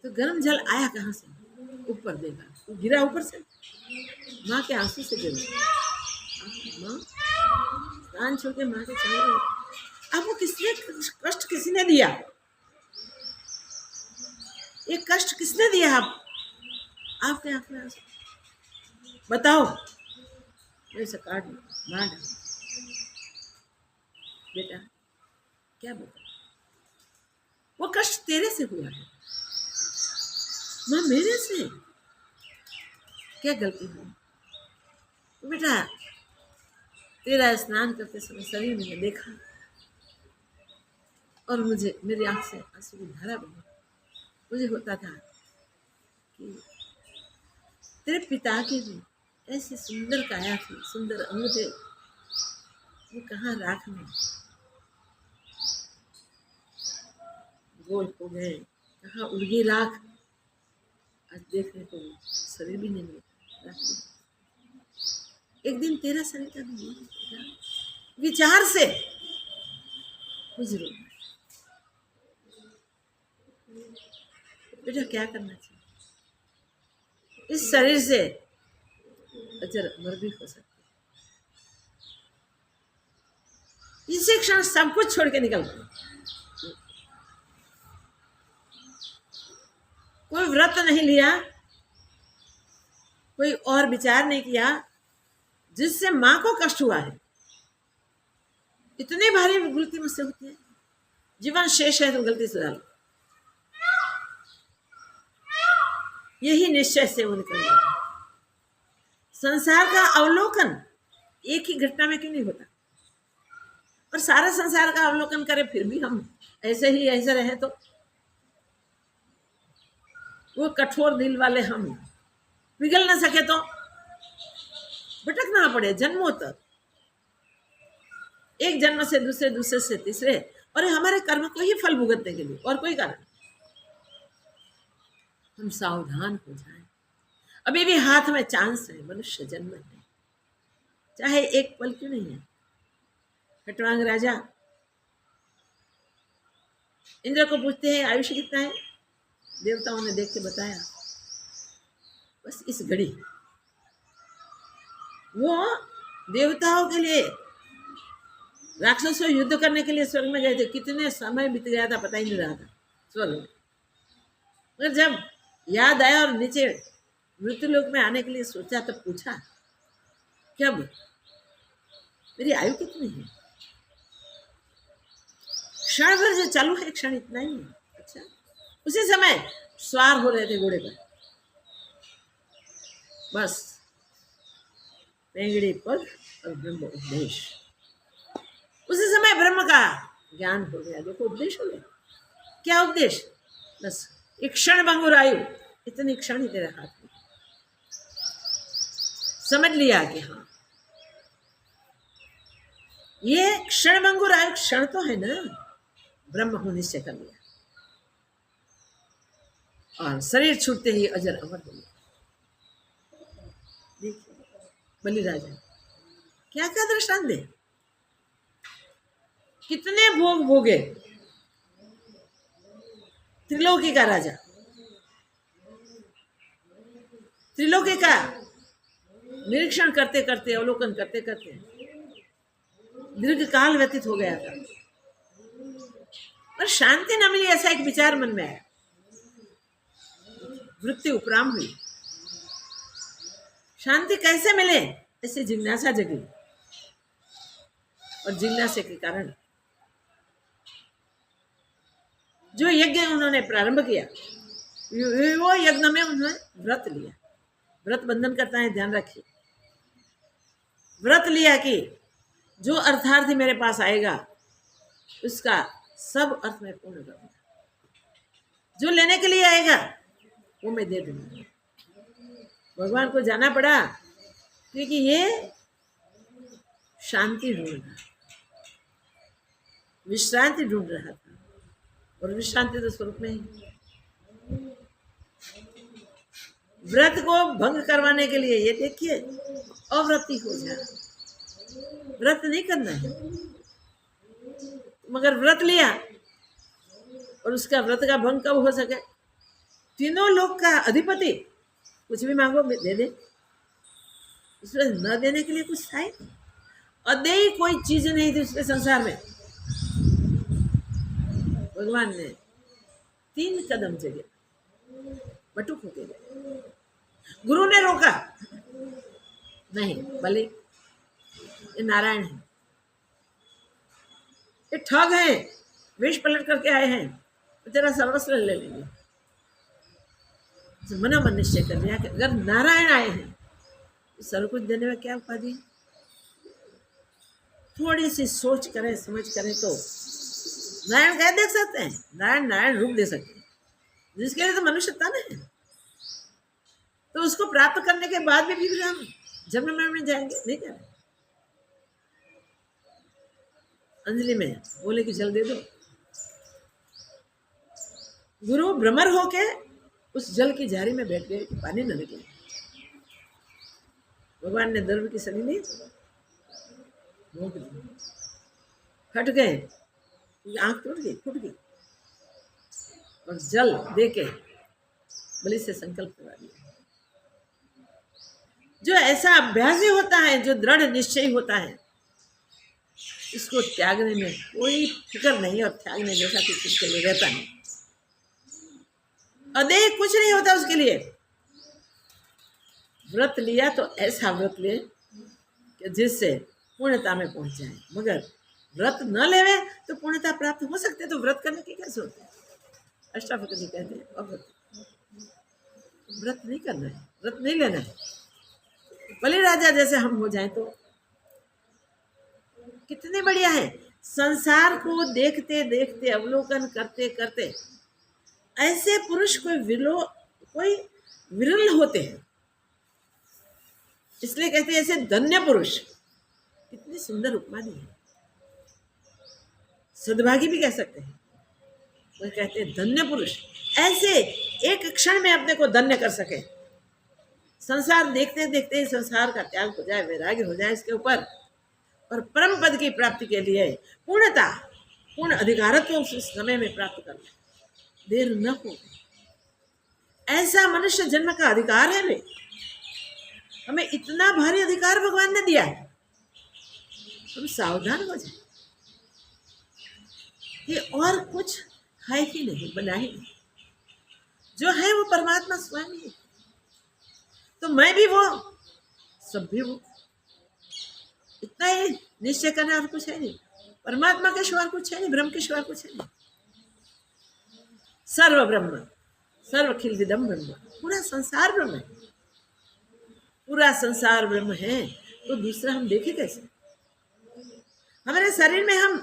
तो गर्म जल आया कहाँ से? ऊपर देखा, वो गिरा ऊपर से, माँ के आंसू से गिरा। माँ स्नान छोड़ के माँ के चले गए। अब वो किसने कष्ट, किसी ने दिया? ये कष्ट किसने दिया? आपके आंख में आंसू, बताओ। ऐसे काट मार डाल, बेटा क्या बता, वो कष्ट तेरे से हुआ है। माँ मेरे से क्या गलती हुई? बेटा तेरा स्नान करते समय शरीर मैंने देखा और मुझे, मेरी आंख से आंसू की धारा बही। मुझे होता था कि तेरे पिता की भी ऐसी सुंदर काया थी, सुंदर अंग थे, वो कहाँ राख में गोल हो गए, कहाँ उड़ गई राख। आज देखने को शरीर भी नहीं मिलता। एक दिन तेरा शरीर का भी विचार से गुजरो। बेटा क्या करना चाहिए? इस शरीर से अजर अमर भी हो सकते, इसी क्षण सब कुछ छोड़ के निकल पड़े। कोई व्रत नहीं लिया, कोई और विचार नहीं किया जिससे मां को कष्ट हुआ है। इतनी भारी गलती मुझसे होती है, जीवन शेष है तो गलती सुधार लो। यही निश्चय से वो निकल गया। संसार का अवलोकन एक ही घटना में क्यों नहीं होता? और सारा संसार का अवलोकन करें फिर भी हम ऐसे रहे तो वो कठोर दिल वाले हम पिघल ना सके तो भटकना पड़े जन्मों तक, एक जन्म से दूसरे, दूसरे से तीसरे, और हमारे कर्म को ही फल भुगतने के लिए, और कोई कारण। हम सावधान हो जाएं। अभी भी हाथ में चांस है, मनुष्य जन्म है, चाहे एक पल क्यों नहीं है। खटवांग राजा इंद्र को पूछते हैं आयुष्य कितना है? देवताओं ने देख के बताया बस इस घड़ी। वो देवताओं के लिए, राक्षसों युद्ध करने के लिए स्वर्ग में गए थे, कितने समय बीत गया था पता ही नहीं रहा था स्वर्ग में। मगर जब याद आया और नीचे मृत्युलोक में आने के लिए सोचा तब पूछा कब मेरी आयु कितनी है? क्षण भर जो चालू है, क्षण इतना ही है। अच्छा, उसी समय सवार हो रहे थे घोड़े पर, बस पेंगड़ी पर और ब्रह्म उपदेश। उसी समय ब्रह्म का ज्ञान हो गया। देखो उपदेश हो गया। क्या उपदेश? बस एक क्षण भंगुर आयु, इतनी क्षण ही तेरे हाथ में। समझ लिया कि हाँ ये क्षण भंगुर आयु, क्षण तो है ना, ब्रह्म को निश्चय कर लिया और शरीर छूटते ही अजर अमर हो गया। देखिए बलि राजा क्या क्या दृष्टांत दे, कितने भोग भोगे। त्रिलोकी का राजा, त्रिलोकी का निरीक्षण करते करते, अवलोकन करते करते दीर्घ काल व्यतीत हो गया था, पर शांति न मिली। ऐसा एक विचार मन में आया, वृत्ति उपराम हुई। शांति कैसे मिले, ऐसे जिज्ञासा जगी, और जिज्ञासा के कारण जो यज्ञ उन्होंने प्रारंभ किया, वो यज्ञ में उन्होंने व्रत लिया। व्रत बंधन करता है, ध्यान रखिए। व्रत लिया कि जो अर्थार्थी मेरे पास आएगा उसका सब अर्थ में पूर्ण करूंगा, जो लेने के लिए आएगा वो मैं दे दूंगा। भगवान को जाना पड़ा क्योंकि ये शांति ढूंढ रहा, विश्रांति ढूंढ रहा था, और विश्रांति तो स्वरूप में ही। व्रत को भंग करवाने के लिए ये देखिए अव्रती हो जाए, व्रत नहीं करना है, मगर व्रत लिया और उसका व्रत का भंग कब हो सके? तीनों लोक का अधिपति कुछ भी मांगो दे दे, उसमें न देने के लिए कुछ था ही, अदेयी कोई चीज नहीं थी उसके संसार में। भगवान ने 3 कदम जगे, बटुक होके गए। गुरु ने रोका नहीं, भले ये नारायण है, ये ठग है, वेश पलट करके आए हैं, तो तेरा सर्वस्व ले लेंगे। मना मन निश्चय कर लिया कि अगर नारायण आए हैं तो सर्व कुछ देने में क्या उपाधि? थोड़ी सी सोच करें, समझ करें तो नारायण क्या देख सकते हैं? नारायण नारायण रूप दे सकते हैं, जिसके लिए तो मनुष्यता नहीं है। तो उसको प्राप्त करने के बाद भी फिर हम जन्म में जाएंगे? नहीं जाएंगे। अंजलि में बोले कि जल दे दो, गुरु भ्रमर होके उस जल की जारी में बैठ गए, पानी न निकले। भगवान ने दर्भ की सली ली, फट गए, आंख टूट गई, फूट गई, और जल देके बलि से संकल्प करवा दिया। जो ऐसा अभ्यासी होता है, जो दृढ़ निश्चय होता है, इसको त्यागने में कोई फिक्र नहीं, और त्यागने जैसा कुछ उसके लिए रहता नहीं। अदेह कुछ नहीं होता उसके लिए। व्रत लिया तो ऐसा व्रत ले कि जिससे पूर्णता में पहुंच जाए, मगर व्रत न लेवे तो पूर्णता प्राप्त हो सकते, तो व्रत करने की क्या जरूरत है। अष्टावक्र जी कहते हैं अब व्रत नहीं करना है, व्रत नहीं लेना है। बलि राजा जैसे हम हो जाएं तो कितने बढ़िया है। संसार को देखते देखते, अवलोकन करते करते ऐसे पुरुष कोई विरल होते हैं, इसलिए कहते हैं ऐसे धन्य पुरुष। कितनी सुंदर उपमा दी है, सद्भागी भी कह सकते हैं। वो कहते हैं धन्य पुरुष, ऐसे एक क्षण में अपने को धन्य कर सके। संसार देखते देखते संसार का त्याग हो जाए, वैराग्य हो जाए इसके ऊपर, और परम पद की प्राप्ति के लिए पूर्ण अधिकारत्व उस समय में प्राप्त कर ले, देर न हो। ऐसा मनुष्य जन्म का अधिकार है वे। हमें इतना भारी अधिकार भगवान ने दिया है, हम सावधान हो जाए। ये और कुछ है ही नहीं, बना ही नहीं। जो है वो परमात्मा स्वयं ही। तो मैं भी वो, सब भी वो, इतना ही निश्चय करना, और कुछ है नहीं। परमात्मा के सिवा कुछ है नहीं, ब्रह्म के सिवा कुछ है नहीं। सर्व ब्रह्म, सर्व खिलविदम ब्रह्म, पूरा संसार ब्रह्म है। पूरा संसार ब्रह्म है तो दूसरा हम देखें कैसे। हमारे शरीर में हम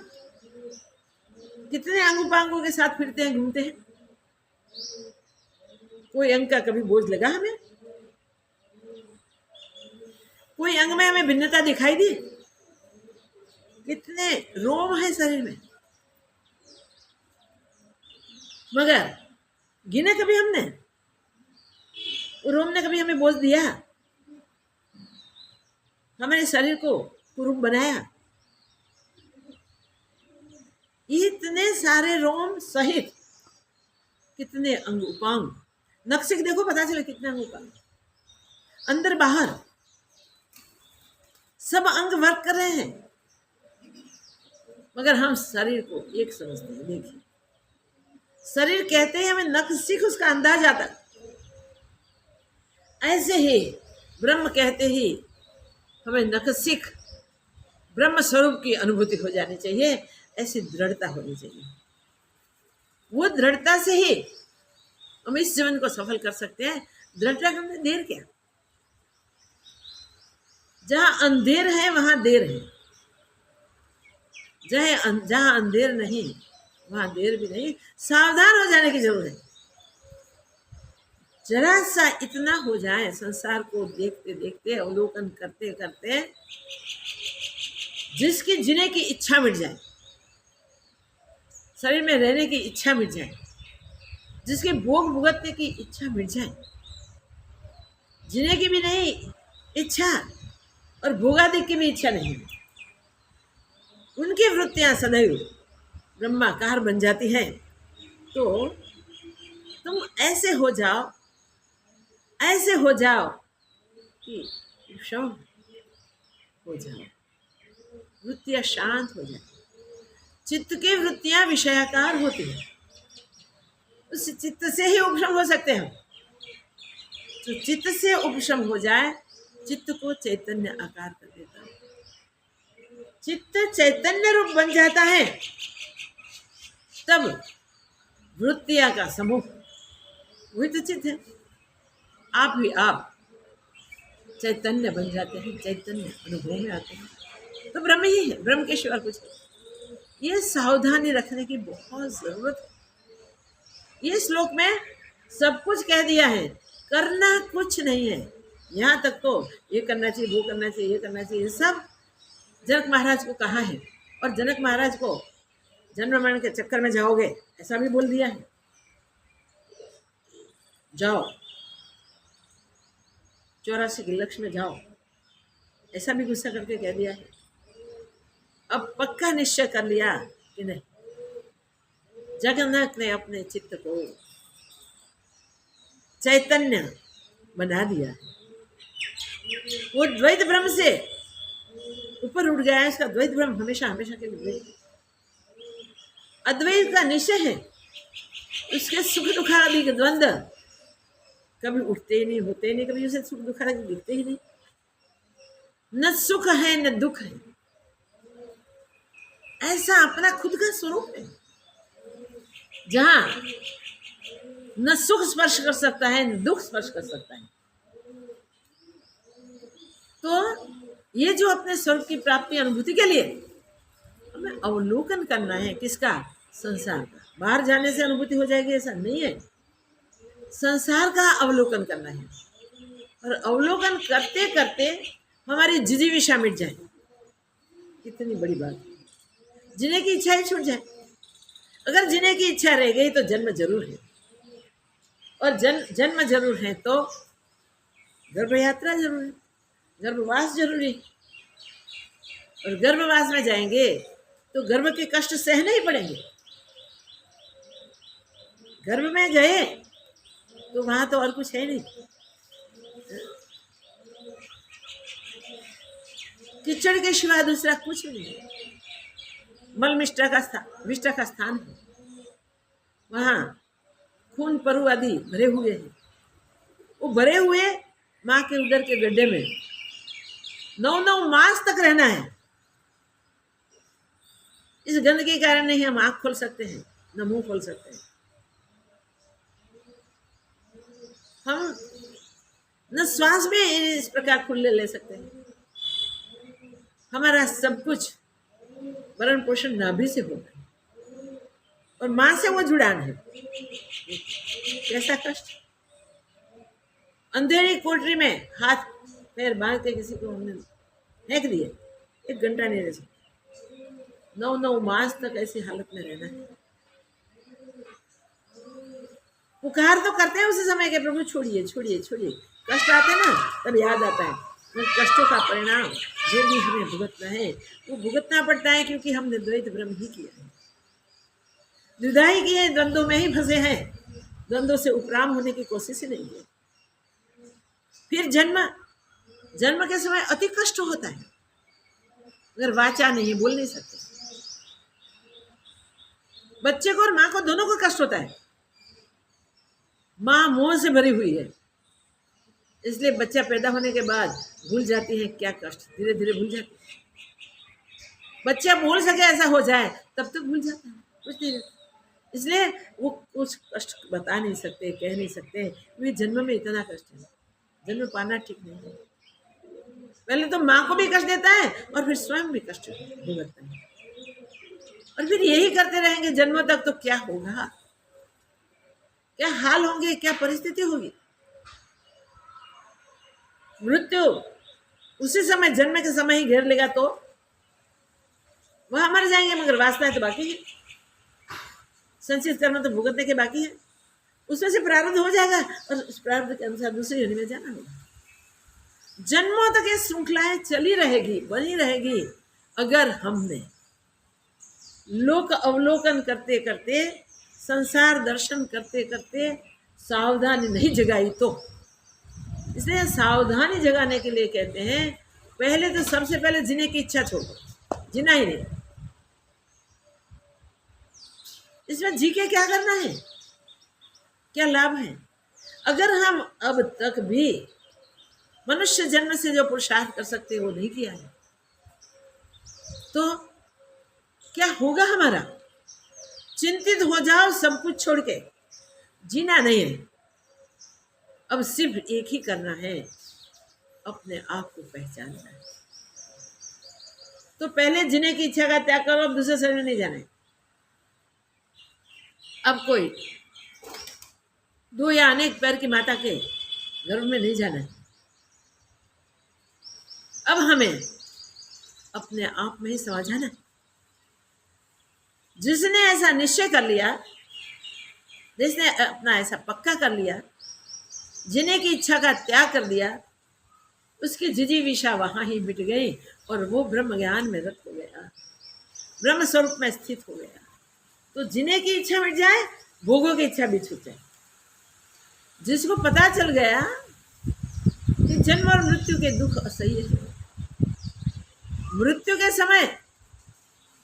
कितने अंग उपांगों के साथ फिरते हैं, घूमते हैं। कोई अंग का कभी बोझ लगा हमें? कोई अंग में हमें भिन्नता दिखाई दी? कितने रोम है शरीर में, मगर गिने कभी हमने? रोम ने कभी हमें बोझ दिया? हमारे शरीर को कुरूप बनाया। इतने सारे रोम सहित कितने अंग उपांग, नक्शे देखो पता चले कितने अंग उपांग, अंदर बाहर सब अंग वर्क कर रहे हैं, मगर हम शरीर को एक समझते हैं। देखिए, शरीर कहते हैं हमें नख सीख उसका अंदाज आता, ऐसे ही ब्रह्म कहते ही हमें नख सीख ब्रह्म स्वरूप की अनुभूति हो जानी चाहिए। ऐसी दृढ़ता होनी चाहिए। वो दृढ़ता से ही हम इस जीवन को सफल कर सकते हैं। दृढ़ता करने देर क्या? जहां अंधेर है वहां देर है, जहां अंधेर नहीं वहां देर भी नहीं। सावधान हो जाने की जरूरत है। जरा सा इतना हो जाए, संसार को देखते देखते, अवलोकन करते करते, जिसकी जीने की इच्छा मिट जाए, शरीर में रहने की इच्छा मिट जाए, जिसके भोग भुगतने की इच्छा मिट जाए, जीने की भी नहीं इच्छा और भोगादि की भी इच्छा नहीं, उनकी वृत्तियां सदैव ब्रह्माकार बन जाती हैं, तो तुम ऐसे हो जाओ कि क्षम हो जाओ, वृत्तियां शांत हो जाए। चित्त की वृत्तियां विषयाकार होती है, उस चित्त से ही उपशम हो सकते हैं। तो चित्त से उपशम हो जाए, चित्त को चैतन्य आकार कर देता है, चित्त चैतन्य रूप बन जाता है, तब वृत्तियां का समूह वही तो चित्त है। आप भी आप चैतन्य बन जाते हैं, चैतन्य अनुभव में आते हैं, तो ब्रह्म ही है, ब्रह्म के सिवा कुछ है। ये सावधानी रखने की बहुत जरूरत है। ये श्लोक में सब कुछ कह दिया है, करना कुछ नहीं है। यहाँ तक तो ये करना चाहिए, वो करना चाहिए, ये करना चाहिए, सब जनक महाराज को कहा है। और जनक महाराज को जन्म मरण के चक्कर में जाओगे ऐसा भी बोल दिया है, जाओ 84 के लक्ष्य में जाओ, ऐसा भी गुस्सा करके कह दिया है। अब पक्का निश्चय कर लिया कि नहीं, जगन्नाथ ने अपने चित्त को चैतन्य बना दिया। वो द्वैत ब्रह्म से ऊपर उठ गया है, इसका द्वैत ब्रह्म हमेशा हमेशा के लिए द्वैत। अद्वैत का निश्चय है, उसके सुख दुखादि के द्वंद्व कभी उठते ही नहीं, होते ही नहीं, कभी उसे सुख दुखादि दिखते ही नहीं। न सुख है न दुख है, ऐसा अपना खुद का स्वरूप है जहां न सुख स्पर्श कर सकता है न दुख स्पर्श कर सकता है। तो ये जो अपने स्वरूप की प्राप्ति अनुभूति के लिए हमें अवलोकन करना है, किसका? संसार का। बाहर जाने से अनुभूति हो जाएगी ऐसा नहीं है, संसार का अवलोकन करना है। और अवलोकन करते करते हमारी जिजीविषा मिट जाए, कितनी बड़ी बात। जीने की इच्छा ही छूट जाए। अगर जीने की इच्छा रह गई तो जन्म जरूर है, और जन्म जरूर है तो गर्भ यात्रा जरूर है, गर्भवास जरूरी। और गर्भवास में जाएंगे तो गर्भ के कष्ट सहने ही पड़ेंगे। गर्भ में गए तो वहां तो और कुछ है नहीं, कीचड़ के सिवा दूसरा कुछ नहीं है। मल मिष्टा का स्थान है, वहां खून परु आदि भरे हुए हैं। वो भरे हुए माँ के उदर के गड्ढे में 9 मास तक रहना है। इस गंदगी के कारण नहीं हम आंख खोल सकते हैं, न मुंह खोल सकते हैं, हम न श्वास भी इस प्रकार खुले ले सकते हैं। हमारा सब कुछ भरण पोषण नाभि से होता है, और माँ से वो जुड़ान है। कैसा कष्ट! अंधेरी कोठरी में हाथ पैर बांध के किसी को हमने फेंक दिए, 1 घंटा नहीं रह सकते। 9 मास तक ऐसी हालत में रहना है। पुकार तो करते हैं उसी समय के, प्रभु छोड़िए छोड़िए छोड़िए। कष्ट आते ना तब याद आता है उन कष्टों का परिणाम जो भी हमें भुगतना है वो भुगतना पड़ता है, क्योंकि हमने द्वैत ब्रह्म ही किया है, द्विधा ही की है, द्वंद्वों में ही फंसे हैं, द्वंद्वों से उपराम होने की कोशिश ही नहीं है। फिर जन्म के समय अति कष्ट होता है, अगर वाचा नहीं, बोल नहीं सकते। बच्चे को और माँ को दोनों को कष्ट होता है। माँ मोह से भरी हुई है, इसलिए बच्चा पैदा होने के बाद भूल जाती है क्या कष्ट, धीरे धीरे भूल जाती है। बच्चा बोल सके ऐसा हो जाए तब तक भूल जाता है, कुछ नहीं रहता। इसलिए वो कुछ कष्ट बता नहीं सकते, कह नहीं सकते। क्योंकि जन्म में इतना कष्ट है, जन्म पाना ठीक नहीं है। पहले तो माँ को भी कष्ट देता है और फिर स्वयं भी कष्ट भुगतता है, और फिर यही करते रहेंगे जन्मों तक। तो क्या होगा, क्या हाल होंगे, क्या परिस्थिति होगी। मृत्यु उसी समय, जन्म के समय ही घेर लेगा तो वह मर जाएंगे, मगर वासना तो बाकी है, संचित कर्म तो भुगतने के बाकी है। उसमें से प्रारब्ध हो जाएगा और उस प्रारब्ध के अनुसार दूसरी योनि में जाना होगा। जन्मों तक ये श्रृंखलाएं चली रहेगी, बनी रहेगी, अगर हमने लोक अवलोकन करते करते, संसार दर्शन करते करते सावधानी नहीं जगाई तो। इसलिए सावधानी जगाने के लिए कहते हैं, पहले तो सबसे पहले जीने की इच्छा छोड़ो, जीना ही नहीं। इसमें जी के क्या करना है, क्या लाभ है? अगर हम अब तक भी मनुष्य जन्म से जो पुरुषार्थ कर सकते वो नहीं किया है, तो क्या होगा हमारा? चिंतित हो जाओ सब कुछ छोड़ के, जीना नहीं है। अब सिर्फ एक ही करना है, अपने आप को पहचानना है। तो पहले जीने की इच्छा का त्याग करो, अब दूसरे शरीर में नहीं जाना है। अब कोई 2 या अनेक पैर की माता के गर्भ में नहीं जाना है। अब हमें अपने आप में ही समा जाना है। जिसने ऐसा निश्चय कर लिया, जिसने अपना ऐसा पक्का कर लिया, जीने की इच्छा का त्याग कर दिया, उसकी जिजीविषा वहां ही मिट गई और वो ब्रह्म ज्ञान में रत हो गया, ब्रह्म स्वरूप में स्थित हो गया। तो जीने की इच्छा मिट जाए, भोगों की इच्छा भी छूट जाए। जिसको पता चल गया कि जन्म और मृत्यु के दुख असह्य है, मृत्यु के समय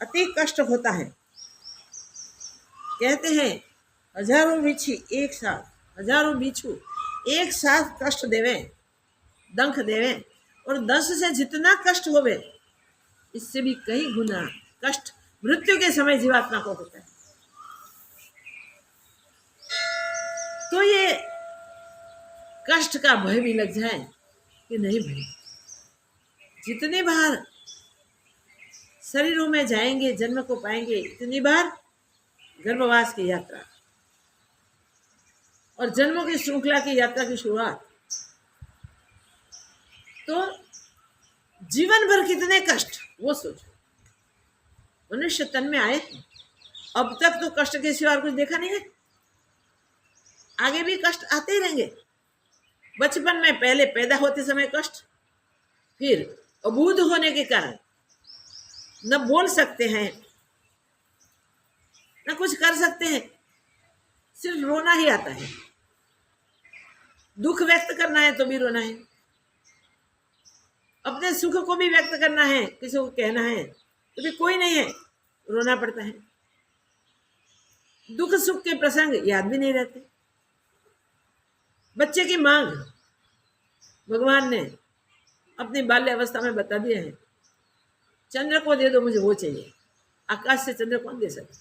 अति कष्ट होता है। कहते हैं हजारों बिच्छू एक साथ, हजारों बिच्छू एक साथ कष्ट देवे, दंख देवे, और 10 से जितना कष्ट होवे इससे भी कई गुना कष्ट मृत्यु के समय जीवात्मा को होता है। तो ये कष्ट का भय भी लग जाए कि नहीं भाई, जितनी बार शरीरों में जाएंगे, जन्म को पाएंगे, इतनी बार गर्भवास की यात्रा और जन्मों की श्रृंखला की यात्रा की शुरुआत, तो जीवन भर कितने कष्ट वो सोचो। मनुष्य तन में आए हैं, अब तक तो कष्ट के सिवा कुछ देखा नहीं है, आगे भी कष्ट आते ही रहेंगे। बचपन में पहले पैदा होते समय कष्ट, फिर अबूझ होने के कारण न बोल सकते हैं न कुछ कर सकते हैं, सिर्फ रोना ही आता है। दुख व्यक्त करना है तो भी रोना है, अपने सुख को भी व्यक्त करना है, किसी को कहना है तो भी कोई नहीं है, रोना पड़ता है। दुख सुख के प्रसंग याद भी नहीं रहते। बच्चे की मांग भगवान ने अपनी बाल्य अवस्था में बता दिया है, चंद्र को दे दो मुझे वो चाहिए। आकाश से चंद्र कौन दे सकता?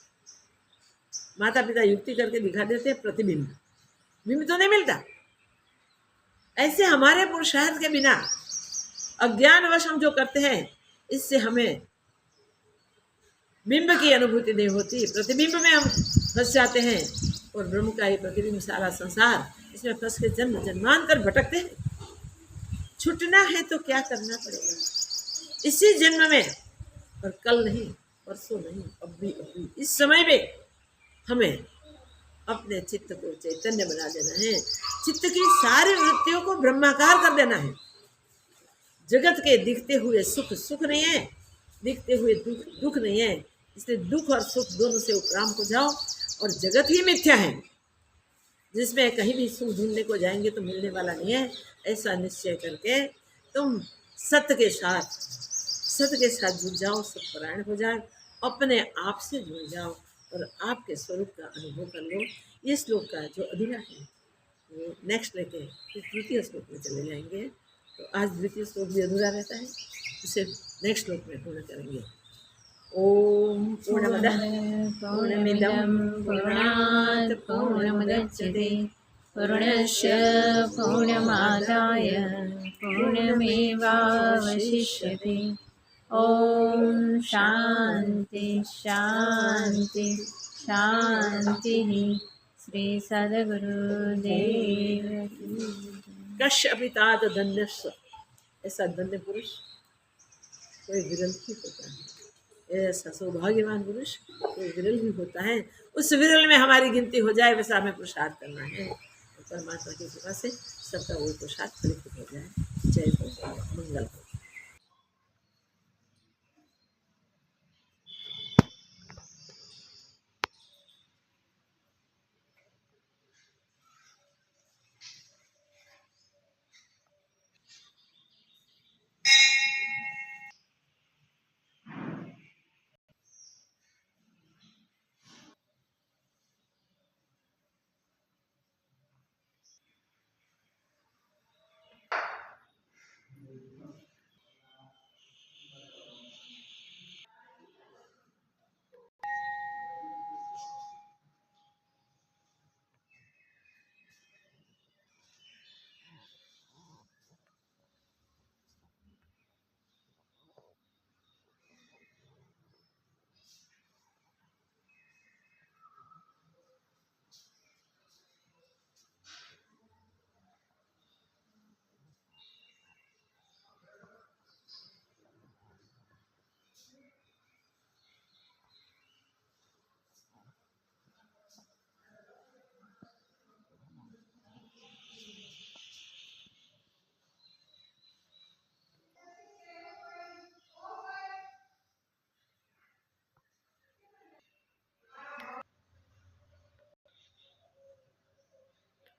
माता पिता युक्ति करके दिखा देते हैं, प्रतिबिंब, बिंब तो नहीं मिलता। ऐसे हमारे पुरुषार्थ के बिना अज्ञानवश हम जो करते हैं, इससे हमें बिंब की अनुभूति नहीं होती, प्रतिबिंब में हम फंस जाते हैं और ब्रह्म का ये प्रतिबिंब सारा संसार, इसमें फंस के जन्म जन्मांतर भटकते हैं। छूटना है तो क्या करना पड़ेगा इसी जन्म में, और कल नहीं, परसों नहीं, अभी इस समय में हमें अपने चित्त को चैतन्य बना देना है। चित्त की सारी वृत्तियों को ब्रह्माकार कर देना है। जगत के दिखते हुए सुख सुख नहीं है, दिखते हुए दुख दुख नहीं है, इसलिए दुख और सुख दोनों से उपराम हो जाओ। और जगत ही मिथ्या है, जिसमें कहीं भी सुख ढूंढने को जाएंगे तो मिलने वाला नहीं है। ऐसा निश्चय करके तुम सत्य के साथ जुड़ जाओ, सत्परायण हो जाए, अपने आप से जुड़ जाओ और आपके स्वरूप का अनुभव कर लो। ये श्लोक का जो अधूरा है वो नेक्स्ट लेके फिर तृतीय श्लोक में चले जाएंगे। तो आज द्वितीय श्लोक भी अधूरा रहता है, उसे नेक्स्ट श्लोक में पूर्ण करेंगे। ओम पूर्णमदः पूर्णमिदं पूर्णात् पूर्णमुदच्यते पूर्णस्य पूर्णमादाय पूर्णमेवावशिष्यते। ओम शांति शांति शांति। श्री सद्गुरुदेव कश्यपितात धन्यस्व। ऐसा धन्य पुरुष कोई विरल ही होता है, ऐसा सौभाग्यवान पुरुष कोई विरल ही होता है। उस विरल में हमारी गिनती हो जाए, वैसा हमें पुरुषार्थ करना है। परमात्मा की कृपा से सबका वो पुरुषार्थ फलित हो जाए। जय हो, मंगल हो।